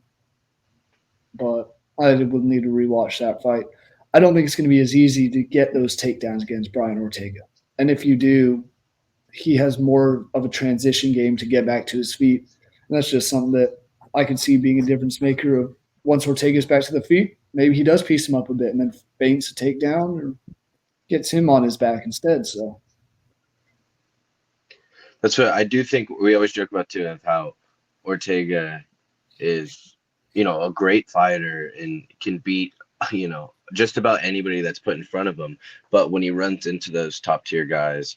but I would need to rewatch that fight. I don't think it's going to be as easy to get those takedowns against Brian Ortega. And if you do, he has more of a transition game to get back to his feet. And that's just something that I could see being a difference maker of once Ortega's back to the feet, maybe he does piece him up a bit and then feints a takedown or gets him on his back instead. So that's what I do think. We always joke about too of how Ortega is, a great fighter and can beat, just about anybody that's put in front of him. But when he runs into those top tier guys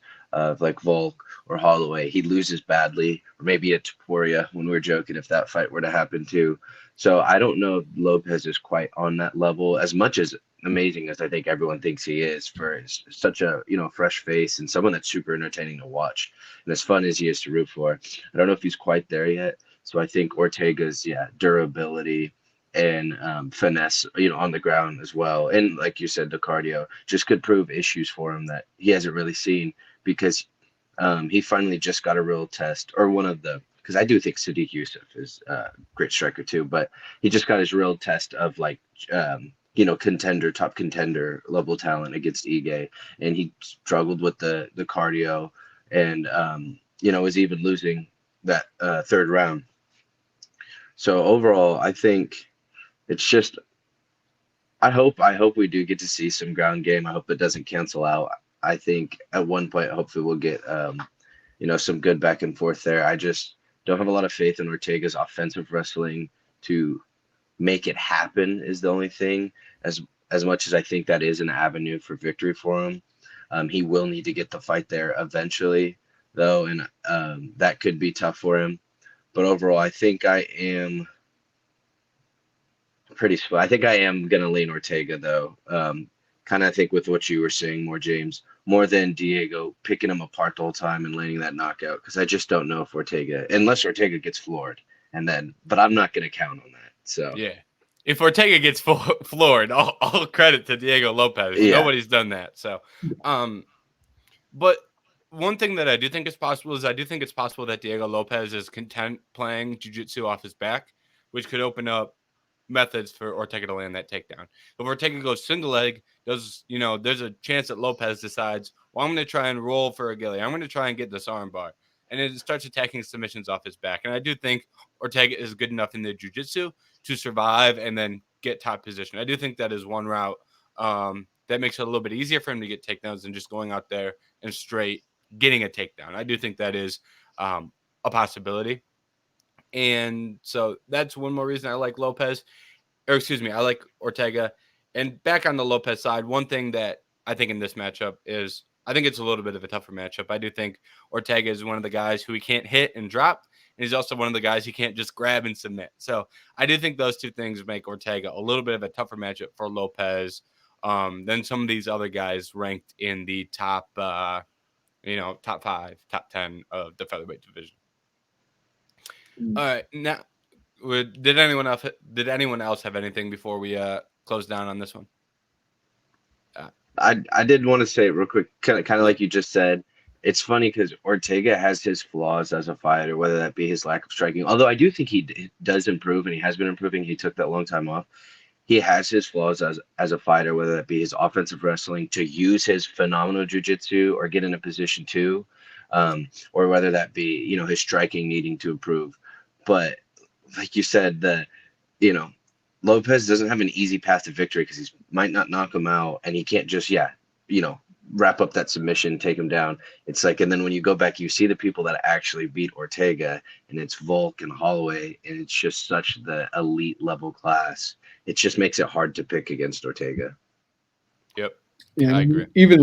like Volk or Holloway, he loses badly, or maybe a Taporia when we're joking if that fight were to happen too. So I don't know if Lopes is quite on that level, as much as amazing as I think everyone thinks he is, for such a fresh face and someone that's super entertaining to watch and as fun as he is to root for. I don't know if he's quite there yet. So I think Ortega's durability and finesse, on the ground as well, and like you said, the cardio just could prove issues for him that he hasn't really seen, because he finally just got a real test, or one of the because I do think Sadiq Yusuf is a great striker too, but he just got his real test of like top contender level talent against Ige, and he struggled with the cardio, and was even losing that third round. So overall, I think it's just I hope we do get to see some ground game. I hope it doesn't cancel out. I think at one point, hopefully, we'll get some good back and forth there. I just don't have a lot of faith in Ortega's offensive wrestling to make it happen. Is the only thing. As much as I think that is an avenue for victory for him, he will need to get the fight there eventually, though, and that could be tough for him. But overall, I think I am pretty split. I think I am gonna lean Ortega though. Kind of think with what you were saying more, James, more than Diego picking him apart the whole time and landing that knockout, because I just don't know if unless Ortega gets floored, but I'm not gonna count on that. So yeah, if Ortega gets floored, all credit to Diego Lopes. Yeah. Nobody's done that. So, but one thing that I do think is possible is I do think it's possible that Diego Lopes is content playing jiu-jitsu off his back, which could open up methods for Ortega to land that takedown. If Ortega goes single leg, there's a chance that Lopes decides, well, I'm going to try and roll for a ghillie. I'm going to try and get this arm bar. And it starts attacking submissions off his back. And I do think Ortega is good enough in the jiu-jitsu to survive and then get top position. I do think that is one route that makes it a little bit easier for him to get takedowns than just going out there and straight getting a takedown. I do think that is a possibility. And so that's one more reason I like I like Ortega. And back on the Lopes side, one thing that I think in this matchup is I think it's a little bit of a tougher matchup. I do think Ortega is one of the guys who he can't hit and drop, and he's also one of the guys he can't just grab and submit. So I do think those two things make Ortega a little bit of a tougher matchup for Lopes than some of these other guys ranked in the top 5, top 10 of the featherweight division. All right, now did anyone else have anything before we close down on this one? I did want to say real quick, kind of like you just said, it's funny because Ortega has his flaws as a fighter, whether that be his lack of striking. Although I do think he does improve, and he has been improving. He took that long time off. He has his flaws as a fighter, whether that be his offensive wrestling to use his phenomenal jiu-jitsu or get in a position to, or whether that be his striking needing to improve. But like you said, Lopes doesn't have an easy path to victory because he might not knock him out, and he can't just wrap up that submission, take him down. It's like, and then when you go back, you see the people that actually beat Ortega, and it's Volk and Holloway, and it's just such the elite level class. It just makes it hard to pick against Ortega. Yep, yeah, I agree. Even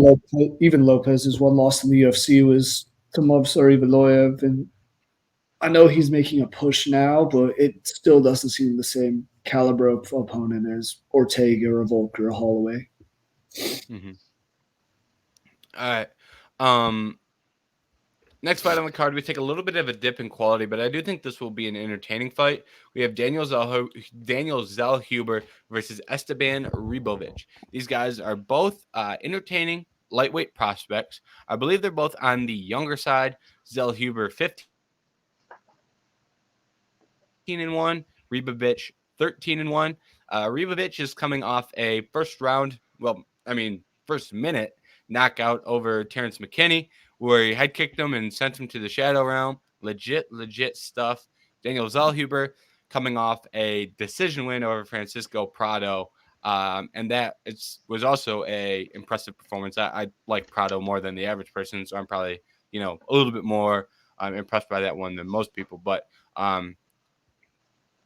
Lopez's one loss in the UFC was to Movsar Evloev, and I know he's making a push now, but it still doesn't seem the same caliber of opponent as Ortega or Volk or Holloway. Mm-hmm. All right. Next fight on the card, we take a little bit of a dip in quality, but I do think this will be an entertaining fight. We have Daniel Zellhuber versus Esteban Ribovics. These guys are both entertaining lightweight prospects. I believe they're both on the younger side. Zellhuber 15-1, Ribovics 13-1. Ribovics is coming off a first minute knockout over Terrence McKinney, where he head kicked him and sent him to the shadow realm. Legit stuff. Daniel Zellhuber coming off a decision win over Francisco Prado. And that was also a impressive performance. I like Prado more than the average person, so I'm probably, a little bit more impressed by that one than most people. But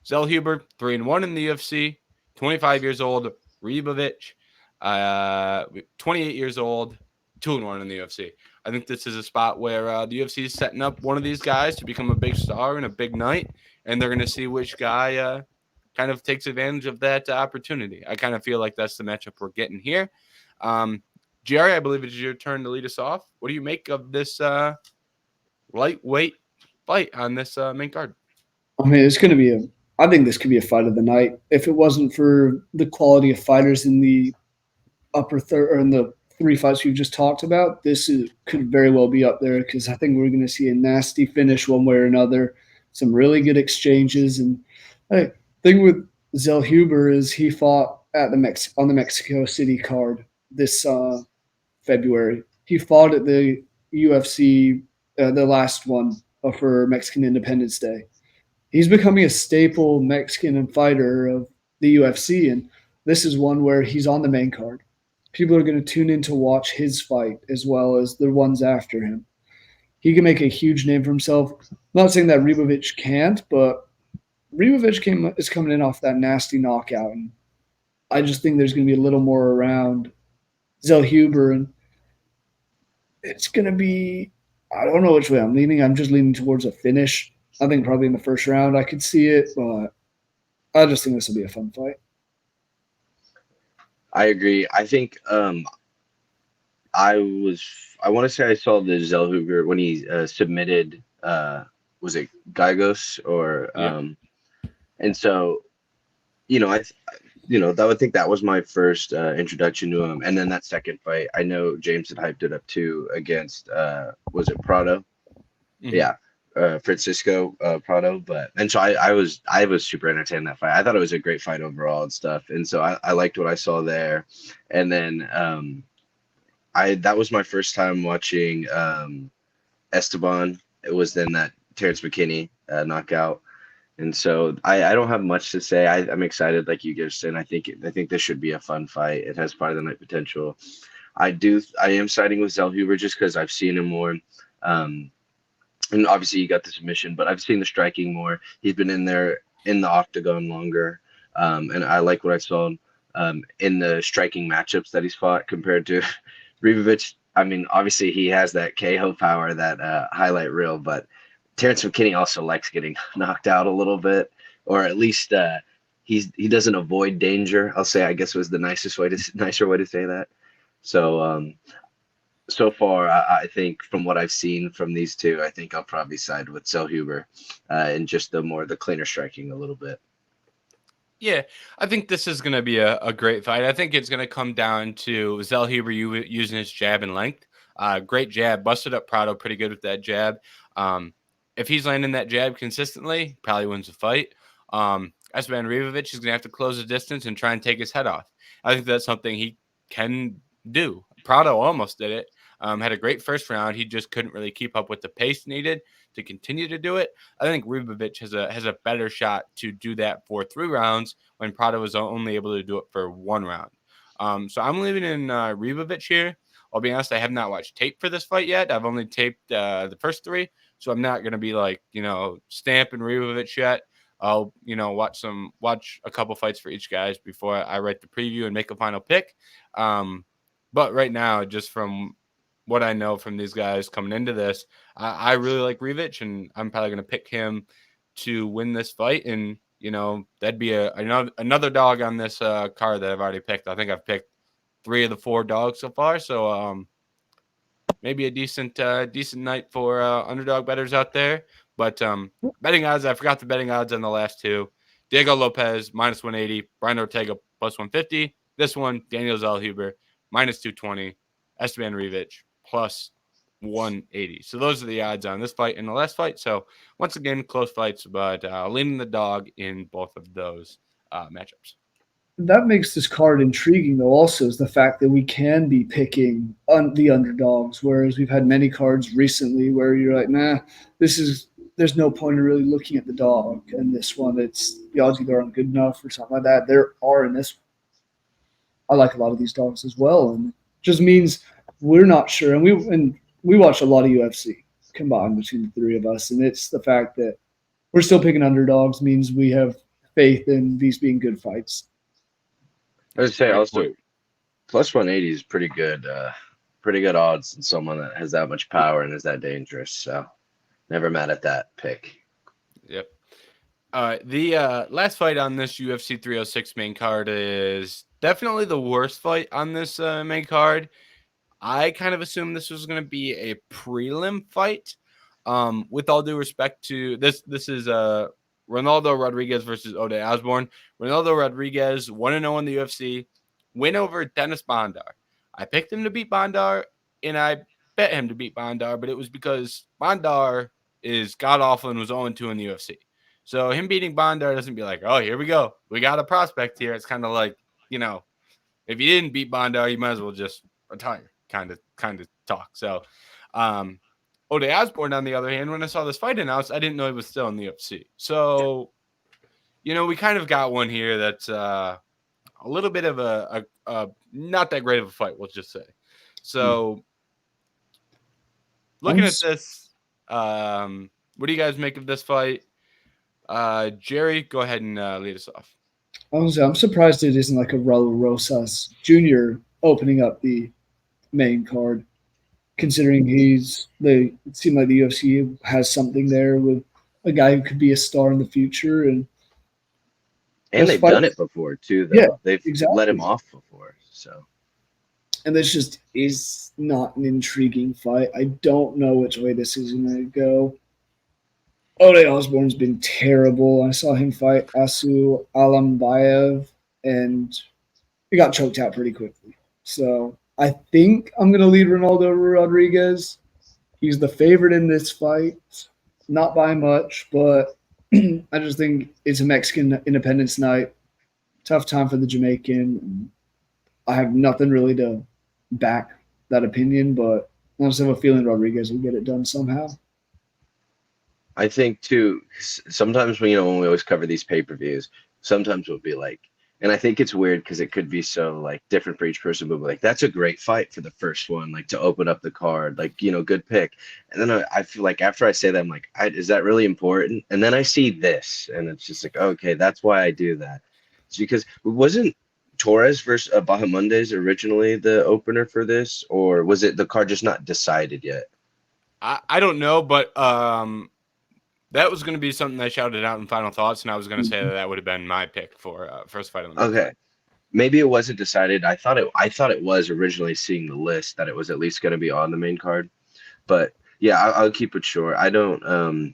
Zellhuber, 3-1 in the UFC, 25 years old. Ribovics, 28 years old, 2-1 in the UFC. I think this is a spot where the UFC is setting up one of these guys to become a big star in a big night, and they're going to see which guy kind of takes advantage of that opportunity. I kind of feel like that's the matchup we're getting here. Jerry, I believe it's your turn to lead us off. What do you make of this lightweight fight on this main card? I mean, I think this could be a fight of the night. If it wasn't for the quality of fighters in the upper third or in the 3 fights we've just talked about, could very well be up there because I think we're going to see a nasty finish one way or another. some really good exchanges. And hey, thing with Zellhuber is he fought at on the Mexico City card this February. He fought at the UFC, the last one for Mexican Independence Day. He's becoming a staple Mexican fighter of the UFC, and this is one where he's on the main card. People are going to tune in to watch his fight as well as the ones after him. He can make a huge name for himself. I'm not saying that Ribovics can't, but Ribovics is coming in off that nasty knockout, and I just think there's going to be a little more around Zellhuber, and it's going to be. I don't know which way I'm leaning. I'm just leaning towards a finish. I think probably in the first round I could see it, but I just think this will be a fun fight. I agree. I think I want to say I saw the Zellhuber when he submitted was it Gygos or Yeah. and so that would think that was my first introduction to him, and then that second fight I know James had hyped it up too against was it Prado? Mm-hmm. Yeah. Francisco Prado, and so I was super entertained in that fight. I thought it was a great fight overall and stuff, and so I liked what I saw there. And then that was my first time watching Esteban. It was then that Terrence McKinney knockout, and so I don't have much to say. I'm excited, like you guys said. I think this should be a fun fight. It has part of the night potential. I am siding with Zellhuber just because I've seen him more. And obviously he got the submission, but I've seen the striking more. He's been in there in the octagon longer, and I like what I saw in the striking matchups that he's fought compared to Ribovics. I mean, obviously he has that KO power, that highlight reel, but Terrence McKinney also likes getting knocked out a little bit, or at least he doesn't avoid danger. I'll say, I guess, was the nicer way to say that. So so far, I think from what I've seen from these two, I think I'll probably side with Zellhuber and just the cleaner striking a little bit. Yeah, I think this is going to be a great fight. I think it's going to come down to Zellhuber using his jab and length. Great jab, busted up Prado pretty good with that jab. If he's landing that jab consistently, probably wins the fight. Esteban Ribovics is going to have to close the distance and try and take his head off. I think that's something he can do. Prado almost did it. Had a great first round. He just couldn't really keep up with the pace needed to continue to do it. I think Ribovics has a better shot to do that for 3 rounds when Prado was only able to do it for 1 round. So I'm leaving in Ribovics here. I'll be honest, I have not watched tape for this fight yet. I've only taped the first 3, so I'm not going to be stamping Ribovics yet. I'll watch a couple fights for each guys before I write the preview and make a final pick. But right now, just from what I know from these guys coming into this, I really like Ribovics, and I'm probably going to pick him to win this fight. And that'd be another dog on this card that I've already picked. I think I've picked 3 of the 4 dogs so far. So maybe a decent night for underdog bettors out there. But betting odds, I forgot the betting odds on the last 2. Diego Lopes minus 180, Brian Ortega plus 150. This one, Daniel Zellhuber minus 220, Esteban Ribovics plus 180. So those are the odds on this fight and the last fight. So once again, close fights, but leaning the dog in both of those matchups. That makes this card intriguing, though, also, is the fact that we can be picking the underdogs, whereas we've had many cards recently where you're like, nah, there's no point in really looking at the dog. And this one, it's the odds either aren't good enough or something like that. There are in this. I like a lot of these dogs as well, and it just means we're not sure. And we watch a lot of UFC combined between the 3 of us, and it's the fact that we're still picking underdogs means we have faith in these being good fights. I would say also plus 180 is pretty good odds in someone that has that much power and is that dangerous. So never mad at that pick. Yep. The last fight on this UFC 306 main card is definitely the worst fight on this main card. I kind of assumed this was going to be a prelim fight. With all due respect to this is Ronaldo Rodriguez versus Ode Osbourne. Ronaldo Rodriguez 1-0 in the UFC, win over Dennis Bondar. I picked him to beat Bondar, and I bet him to beat Bondar, but it was because Bondar is god awful and was 0-2 in the UFC. So him beating Bondar doesn't be like, oh, here we go, we got a prospect here. It's kind of like, you know, if you didn't beat Bondar, you might as well just retire, kind of talk. So, Ode Osbourne, on the other hand, when I saw this fight announced, I didn't know he was still in the UFC. So, you know, we kind of got one here that's a little bit of a not that great of a fight, we'll just say. So, looking at this, what do you guys make of this fight? Jerry, go ahead and lead us off. Honestly, I'm surprised it isn't like a Raul Rosas Jr. opening up the main card, considering it seemed like the UFC has something there with a guy who could be a star in the future. And they've done it before, too, though. Yeah, they've let him off before, so. And this just is not an intriguing fight. I don't know which way this is going to go. Ode Osbourne's been terrible. I saw him fight Asu Alambayev, and he got choked out pretty quickly. So I think I'm going to lead Ronaldo Rodriguez. He's the favorite in this fight, not by much, but I just think it's a Mexican Independence night. Tough time for the Jamaican. I have nothing really to back that opinion, but I just have a feeling Rodriguez will get it done somehow. I think too, sometimes when we always cover these pay-per-views, sometimes we'll be like, and I think it's weird because it could be so like different for each person, but like, that's a great fight for the first one, like to open up the card, like, good pick. And then I feel like after I say that, I'm like, is that really important? And then I see this and it's just like, okay, that's why I do that. It's because wasn't Torres versus Bahamundes originally the opener for this, or was it the card just not decided yet? I don't know, but that was going to be something I shouted out in final thoughts, and I was going to say that would have been my pick for first fight on the Okay, maybe it wasn't decided. I thought it was originally, seeing the list, that it was at least going to be on the main card. But yeah, I'll keep it short. I don't know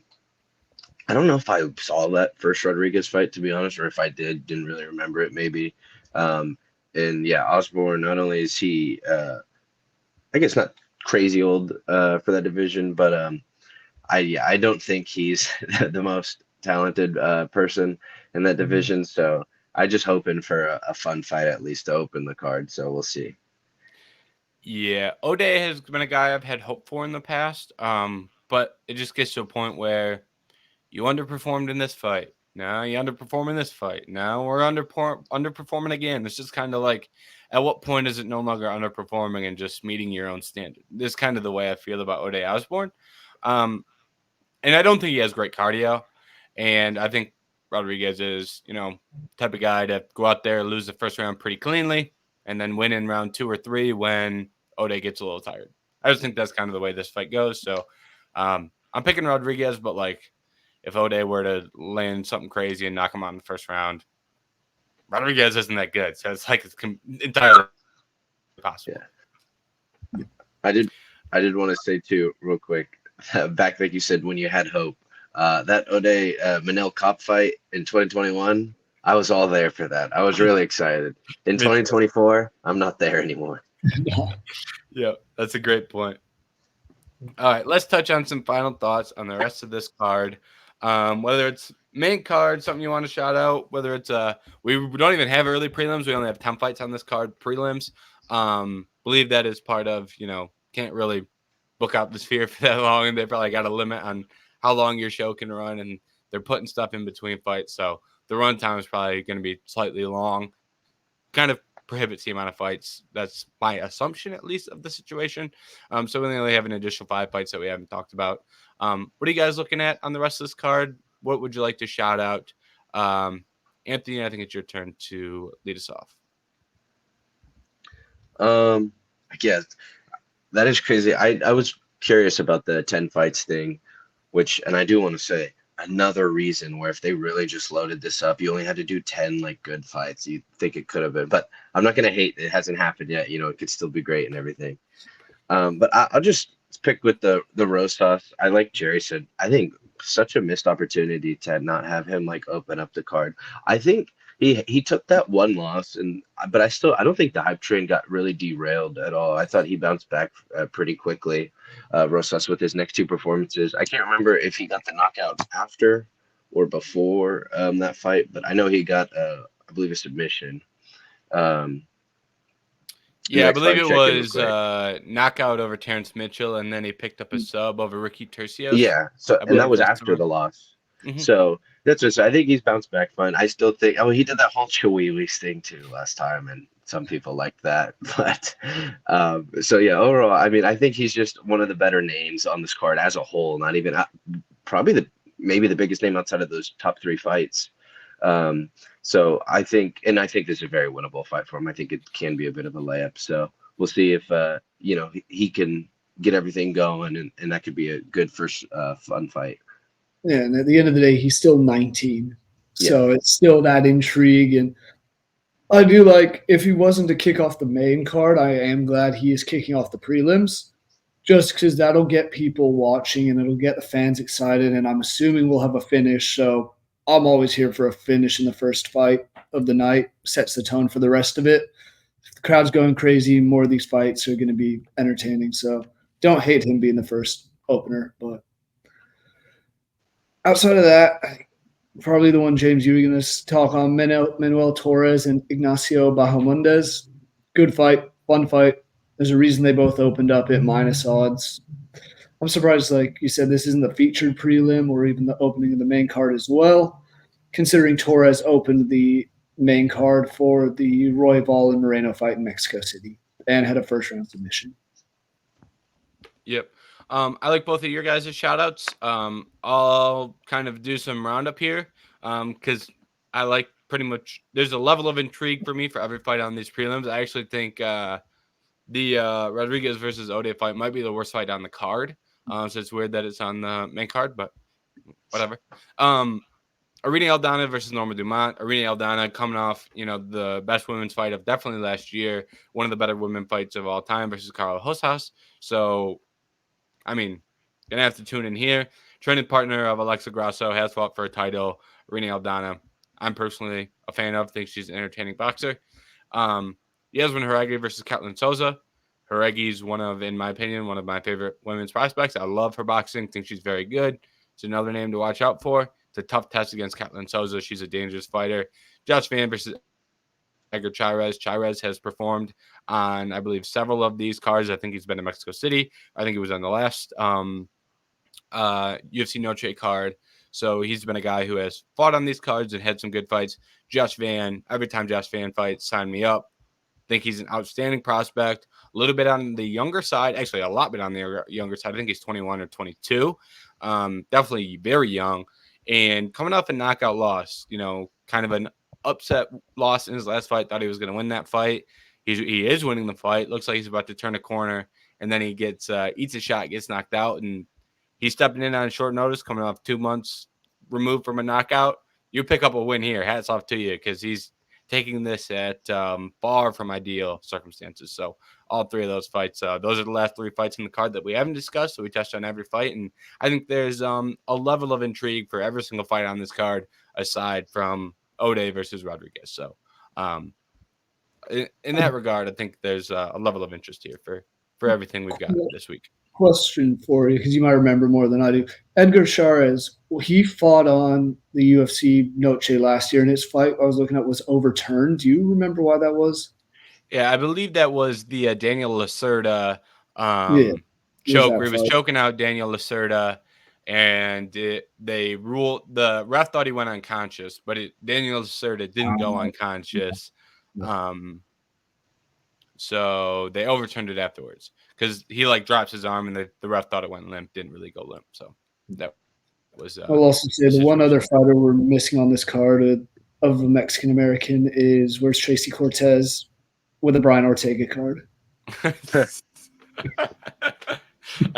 if I saw that first Rodriguez fight, to be honest, or if I didn't really remember it. Maybe. And yeah, Osbourne, not only is he, I guess not crazy old for that division, but I don't think he's the most talented person in that division. So I just hoping for a fun fight at least to open the card. So we'll see. Yeah, Ode has been a guy I've had hope for in the past, but it just gets to a point where you underperformed in this fight. Now you underperform in this fight. Now we're underperforming again. It's just kind of like, at what point is it no longer underperforming and just meeting your own standard? This is kind of the way I feel about Ode Osbourne. And I don't think he has great cardio. And I think Rodriguez is, type of guy to go out there, lose the first round pretty cleanly, and then win in round 2 or 3 when Ode gets a little tired. I just think that's kind of the way this fight goes. So I'm picking Rodriguez, but like, if Ode were to land something crazy and knock him out in the first round, Rodriguez isn't that good. So it's like it's entirely possible. Yeah. I did want to say too, real quick, back like you said, when you had hope, that Ode Manel Cop fight in 2021, I was all there for that. I was really excited. In 2024, I'm not there anymore. Yeah, that's a great point. All right, let's touch on some final thoughts on the rest of this card. Whether it's main card, something you want to shout out, whether it's we don't even have early prelims. We only have 10 fights on this card prelims. Believe that is part of, can't really book out the sphere for that long, and they probably got a limit on how long your show can run, and they're putting stuff in between fights. So the run time is probably going to be slightly long. Kind of prohibits the amount of fights. That's my assumption, at least, of the situation. So we only have an additional 5 fights that we haven't talked about. What are you guys looking at on the rest of this card? What would you like to shout out? Anthony, I think it's your turn to lead us off. I guess that is crazy. I was curious about the 10 fights thing, and I do want to say another reason where if they really just loaded this up, you only had to do 10 like good fights. You think it could have been, but I'm not going to hate. It hasn't happened yet. It could still be great and everything. But I'll just pick with the Rosas. I like Jerry said, I think such a missed opportunity to not have him like open up the card. I think he took that one loss, but I don't think the hype train got really derailed at all. I thought he bounced back pretty quickly. Rosas with his next two performances. I can't remember if he got the knockout after or before that fight, but I know he got, I believe, a submission. Um, Yeah, I next believe fight, it check in real was quick. knockout over Terrence Mitchell, and then he picked up a sub over Ricky Tercios. Yeah, so I and that believe was that's after the loss. Mhm. So that's what, so I think he's bounced back fine. I still think, oh, he did that whole Chihuahua thing too last time, and some people liked that. But so yeah, overall, I mean, I think he's just one of the better names on this card as a whole. Not even probably maybe the biggest name outside of those top three fights. Um, so I think this is a very winnable fight for him. I think it can be a bit of a layup. So we'll see if he can get everything going, and that could be a good first fun fight. Yeah, and at the end of the day, he's still 19, so Yeah. it's still that intrigue. And I do like, if he wasn't to kick off the main card, I am glad he is kicking off the prelims, just because that'll get people watching and it'll get the fans excited. And I'm assuming we'll have a finish. So I'm always here for a finish in the first fight of the night. Sets the tone for the rest of it. If the crowd's going crazy, more of these fights are going to be entertaining. So don't hate him being the first opener. But outside of that, probably the one, James, you were going to talk on, Manuel Torres and Ignacio Bahamondes. Good fight, fun fight. There's a reason they both opened up at minus odds. I'm surprised, like you said, this isn't the featured prelim or even the opening of the main card as well, considering Torres opened the main card for the Royval and Moreno fight in Mexico City and had a first-round submission. Yep. I like both of your guys' shout outs. I'll kind of do some roundup here because I like pretty much there's a level of intrigue for me for every fight on these prelims. I actually think the Rodriguez versus Ode fight might be the worst fight on the card. So it's weird that it's on the main card, but whatever. Irene Aldana versus Norma Dumont. Irene Aldana coming off, the best women's fight of definitely last year, one of the better women fights of all time versus Carla Hosas. So I mean, gonna have to tune in here. Training partner of Alexa Grasso, has fought for a title. Irene Aldana, I'm personally a fan of. Think she's an entertaining boxer. Yasmin Jauregui versus Katlyn Souza. Jauregui's in my opinion, one of my favorite women's prospects. I love her boxing. Think she's very good. It's another name to watch out for. It's a tough test against Katlyn Souza. She's a dangerous fighter. Josh Van versus Edgar Chairez. Chairez has performed on, I believe, several of these cards. I think he's been in Mexico City. I think he was on the last UFC Noche card. So he's been a guy who has fought on these cards and had some good fights. Josh Van, every time Josh Van fights, sign me up. Think he's an outstanding prospect. A little bit on the younger side, actually a lot bit on the younger side. I think he's 21 or 22. Definitely very young. And coming off a knockout loss, kind of an upset loss in his last fight. Thought he was going to win that fight. He is winning the fight. Looks like he's about to turn a corner, and then he gets eats a shot, gets knocked out, and he's stepping in on short notice, coming off 2 months removed from a knockout. You pick up a win here. Hats off to you because he's taking this at far from ideal circumstances. So all three of those fights, those are the last three fights in the card that we haven't discussed. So we touched on every fight, and I think there's a level of intrigue for every single fight on this card aside from Ode versus Rodriguez. So in that regard, I think there's a level of interest here for everything we've got this week. Question for you, because you might remember more than I do. Edgar Chairez, he fought on the UFC Noche last year, and his fight I was looking at was overturned. Do you remember why that was? Yeah, I believe that was the Daniel Lacerda Yeah, choke where he was choking out Daniel Lacerda, and they ruled the ref thought he went unconscious, but Daniel Lacerda didn't go unconscious. So they overturned it afterwards because he drops his arm and the ref thought it went limp, didn't really go limp. So that was. I'll also say the one other fighter we're missing on this card of a Mexican American is where's Tracy Cortez with a Brian Ortega card. I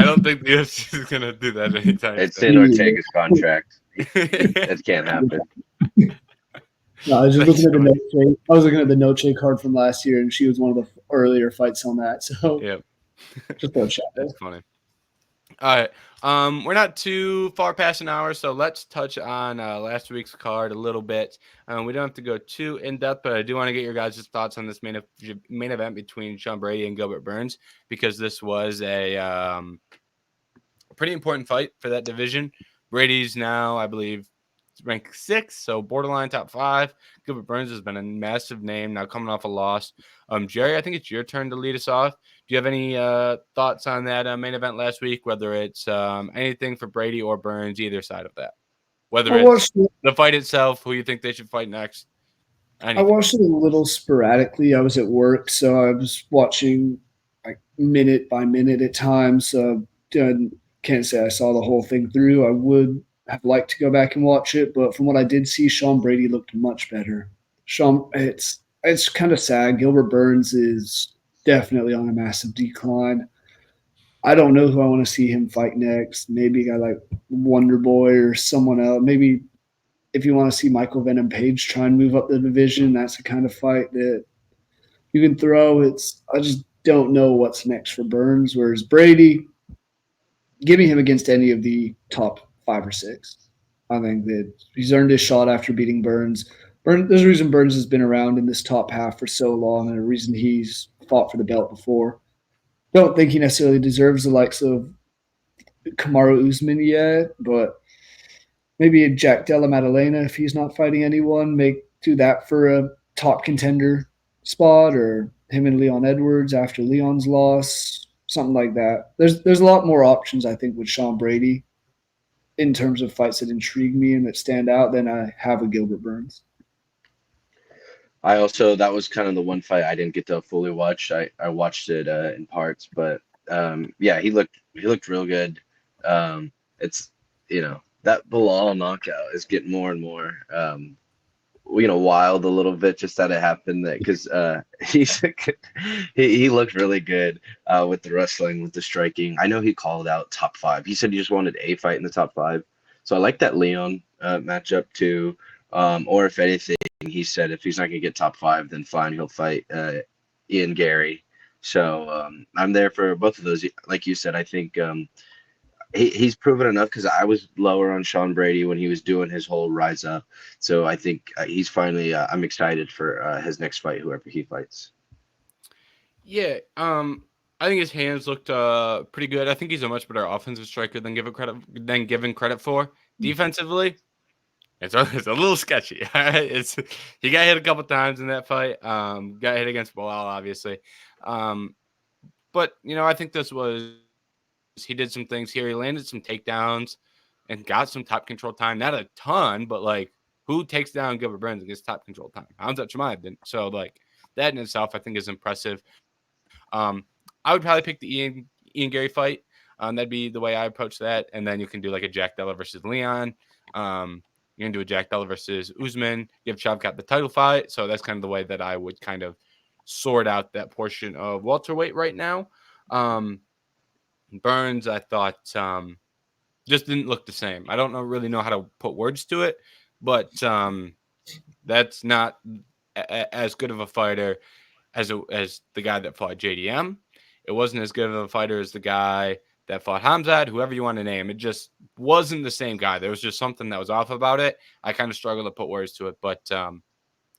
don't think the UFC is gonna do that anytime. It's in Ortega's contract. That can't happen. No, I was just looking at the Noche. I was looking at the Noche card from last year, and she was one of the earlier fights on that. So, yep, just a shout. That's funny. All right, we're not too far past an hour, so let's touch on last week's card a little bit. We don't have to go too in depth, but I do want to get your guys' thoughts on this main event between Sean Brady and Gilbert Burns because this was a a pretty important fight for that division. Brady's now, I believe, ranked 6th, so borderline top 5. Gilbert Burns has been a massive name now coming off a loss. Jerry, I think it's your turn to lead us off. Do you have any thoughts on that main event last week, whether it's anything for Brady or Burns, either side of that? Whether it's the fight itself, who you think they should fight next? Anything. I watched it a little sporadically. I was at work, so I was watching like minute by minute at times. So can't say I saw the whole thing through. I would have liked to go back and watch it, but from what I did see, Sean Brady looked much better. It's kind of sad. Gilbert Burns is definitely on a massive decline. I don't know who I want to see him fight next. Maybe a guy like Wonder Boy or someone else. Maybe if you want to see Michael Venom Page try and move up the division, that's the kind of fight that you can throw. I just don't know what's next for Burns. Whereas Brady, giving him against any of the top 5 or 6, I think that he's earned his shot after beating Burns. There's a reason Burns has been around in this top half for so long, and a reason he's fought for the belt before. Don't think he necessarily deserves the likes of Kamaru Usman yet, but maybe a Jack Della Maddalena, if he's not fighting anyone, do that for a top contender spot, or him and Leon Edwards after Leon's loss, something like that. There's a lot more options, I think, with Sean Brady in terms of fights that intrigue me and that stand out than I have with Gilbert Burns. That was kind of the one fight I didn't get to fully watch. I watched it in parts, but yeah, he looked real good. It's that Bilal knockout is getting more and more wild a little bit, just that it happened, that because he looked really good with the wrestling, with the striking. I know he called out top 5. He said he just wanted a fight in the top 5. So I like that Leon matchup too. Or if anything, he said if he's not gonna get top 5, then fine, he'll fight Ian Gary. So I'm there for both of those. Like you said, I think he's proven enough, because I was lower on Sean Brady when he was doing his whole rise up. So I think he's finally. I'm excited for his next fight, whoever he fights. Yeah, I think his hands looked pretty good. I think he's a much better offensive striker than given credit for. Defensively, it's a little sketchy. He got hit a couple times in that fight. Got hit against Bilal, obviously. But I think he did some things here. He landed some takedowns and got some top control time. Not a ton, but like, who takes down Gilbert Burns and gets top control time? Hamzat Chimaev didn't. So like, that in itself, I think, is impressive. I would probably pick the Ian Gary fight. That'd be the way I approach that. And then you can do like a Jack Della versus Leon. You can do a Jack Della versus Usman. Give Shavkat the title fight. So that's kind of the way that I would kind of sort out that portion of welterweight right now. Burns, I thought, just didn't look the same. I don't really know how to put words to it, but that's not as good of a fighter as the guy that fought JDM. It wasn't as good of a fighter as the guy that fought Hamzat, whoever you want to name. It just wasn't the same guy. There was just something that was off about it. I kind of struggle to put words to it, but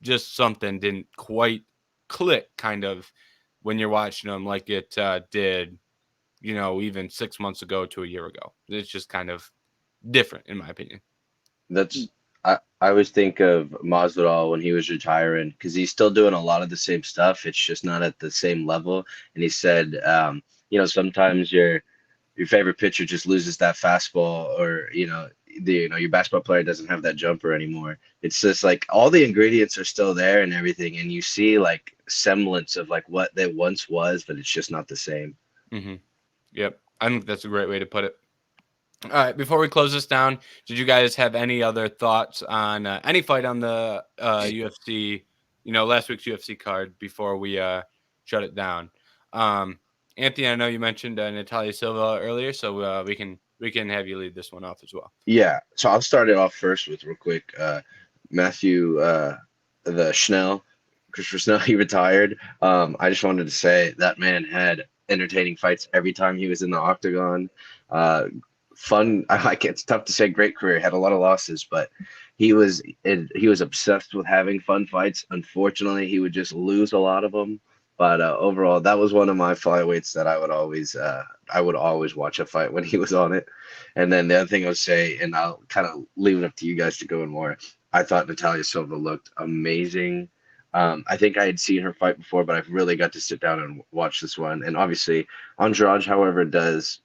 just something didn't quite click kind of when you're watching him like it did, even 6 months ago to a year ago. It's just kind of different, in my opinion. I always think of Masvidal when he was retiring, because he's still doing a lot of the same stuff. It's just not at the same level. And he said, sometimes your favorite pitcher just loses that fastball, or your basketball player doesn't have that jumper anymore. It's just like all the ingredients are still there and everything, and you see like semblance of like what they once was, but it's just not the same. Mm-hmm. Yep, I think that's a great way to put it. All right, before we close this down, did you guys have any other thoughts on any fight on the UFC, last week's UFC card before we shut it down? Anthony, I know you mentioned Natalia Silva earlier, so we can have you lead this one off as well. Yeah, so I'll start it off first with real quick. Matthew, the Schnell, Christopher Schnell, he retired. I just wanted to say that man had entertaining fights every time he was in the octagon. Fun. It's tough to say great career. Had a lot of losses, but he was obsessed with having fun fights. Unfortunately, he would just lose a lot of them. But overall, that was one of my flyweights that I would always watch a fight when he was on it. And then the other thing I would say, and I'll kind of leave it up to you guys to go in more. I thought Natalia Silva looked amazing. I think I had seen her fight before, but I've really got to sit down and watch this one. And obviously, Andrade, however, does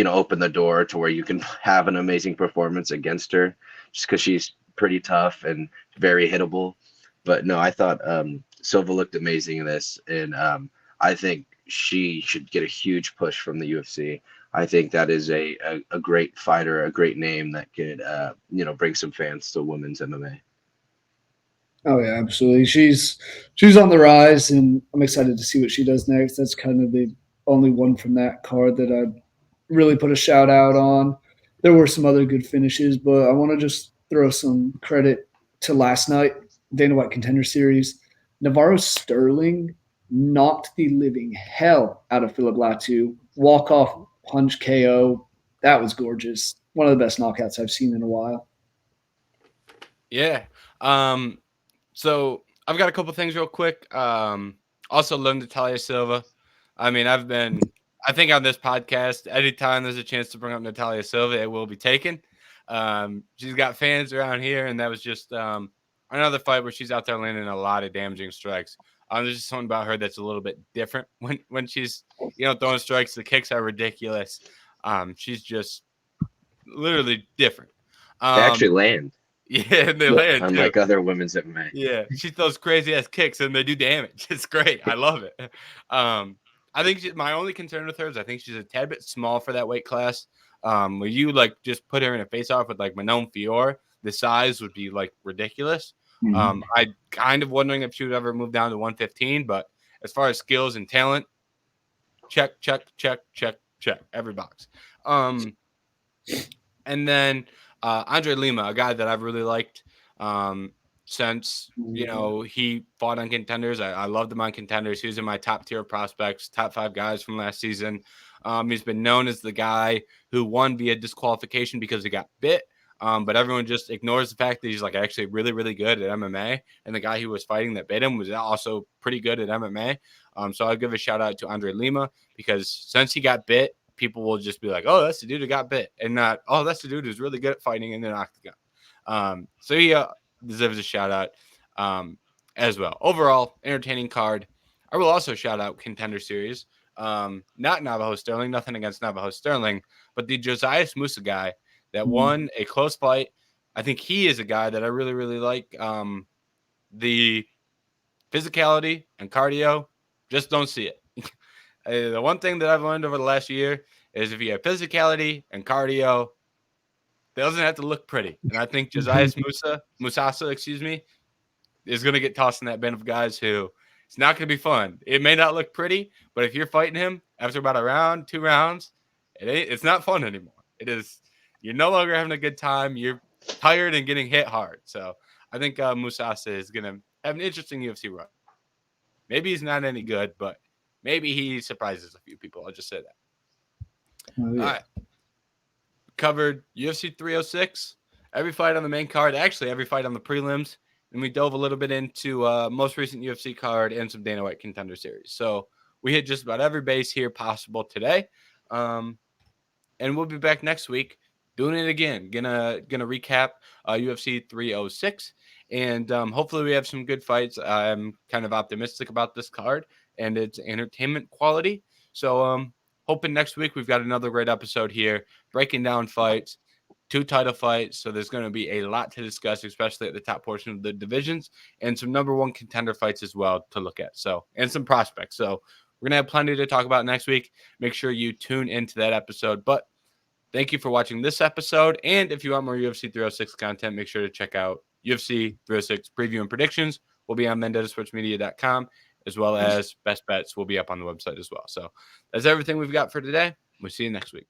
open the door to where you can have an amazing performance against her, just because she's pretty tough and very hittable. But no, I thought Silva looked amazing in this, and I think she should get a huge push from the UFC. I think that is a great fighter, a great name that could bring some fans to women's MMA. Oh yeah, absolutely. She's on the rise, and I'm excited to see what she does next. That's kind of the only one from that card that I'd really put a shout out on. There were some other good finishes, but I want to just throw some credit to last night, Dana White Contender Series. Navarro Sterling knocked the living hell out of Philip Latu. Walk off punch KO. That was gorgeous. One of the best knockouts I've seen in a while. Yeah. So I've got a couple things real quick. Also love Natalia Silva. I mean, I think on this podcast, anytime there's a chance to bring up Natalia Silva, it will be taken. She's got fans around here, and that was just another fight where she's out there landing a lot of damaging strikes. There's just something about her that's a little bit different when she's throwing strikes. The kicks are ridiculous. She's just literally different. They actually land, Yeah, they land too. unlike other women's MMA. Yeah, she throws crazy ass kicks and they do damage. It's great. I love it. I think my only concern with her is I think she's a tad bit small for that weight class. Where you just put her in a face off with Manon Fior, the size would be ridiculous. Mm-hmm. I kind of wondering if she would ever move down to 115, but as far as skills and talent, check, every box. And then Andre Lima, a guy that I've really liked since he fought on Contenders. I loved him on Contenders. He was in my top tier of prospects, top 5 guys from last season. He's been known as the guy who won via disqualification because he got bit. But everyone just ignores the fact that he's actually really, really good at MMA. And the guy who was fighting that bit him was also pretty good at MMA. So I'll give a shout out to Andre Lima because since he got bit, people will just be like, oh, that's the dude who got bit, and not, oh, that's the dude who's really good at fighting in an octagon. So he deserves a shout out as well. Overall, entertaining card. I will also shout out Contender Series. Not Navajo Sterling, nothing against Navajo Sterling, but the Josiah Musa guy that won a close fight. I think he is a guy that I really, really like. The physicality and cardio, just don't see it. The one thing that I've learned over the last year is if you have physicality and cardio, it doesn't have to look pretty. And I think Josiah Musasa, is going to get tossed in that bin of guys who it's not going to be fun. It may not look pretty, but if you're fighting him after about a round, 2 rounds, it's not fun anymore. It is. You're no longer having a good time. You're tired and getting hit hard. So I think Musasa is going to have an interesting UFC run. Maybe he's not any good, but maybe he surprises a few people. I'll just say that. Oh, yeah. All right. Covered UFC 306, every fight on the main card, actually every fight on the prelims, and we dove a little bit into most recent UFC card and some Dana White Contender Series. So we hit just about every base here possible today, and we'll be back next week doing it again. Gonna recap UFC 306, and hopefully we have some good fights. I'm kind of optimistic about this card and its entertainment quality. So hoping next week we've got another great episode here, breaking down fights, 2 title fights. So there's going to be a lot to discuss, especially at the top portion of the divisions, and some number 1 contender fights as well to look at. So, and some prospects. So we're going to have plenty to talk about next week. Make sure you tune into that episode. But thank you for watching this episode. And if you want more UFC 306 content, make sure to check out UFC 306 preview and predictions. We'll be on MendozaSportsMedia.com, as well as Best Bets will be up on the website as well. So that's everything we've got for today. We'll see you next week.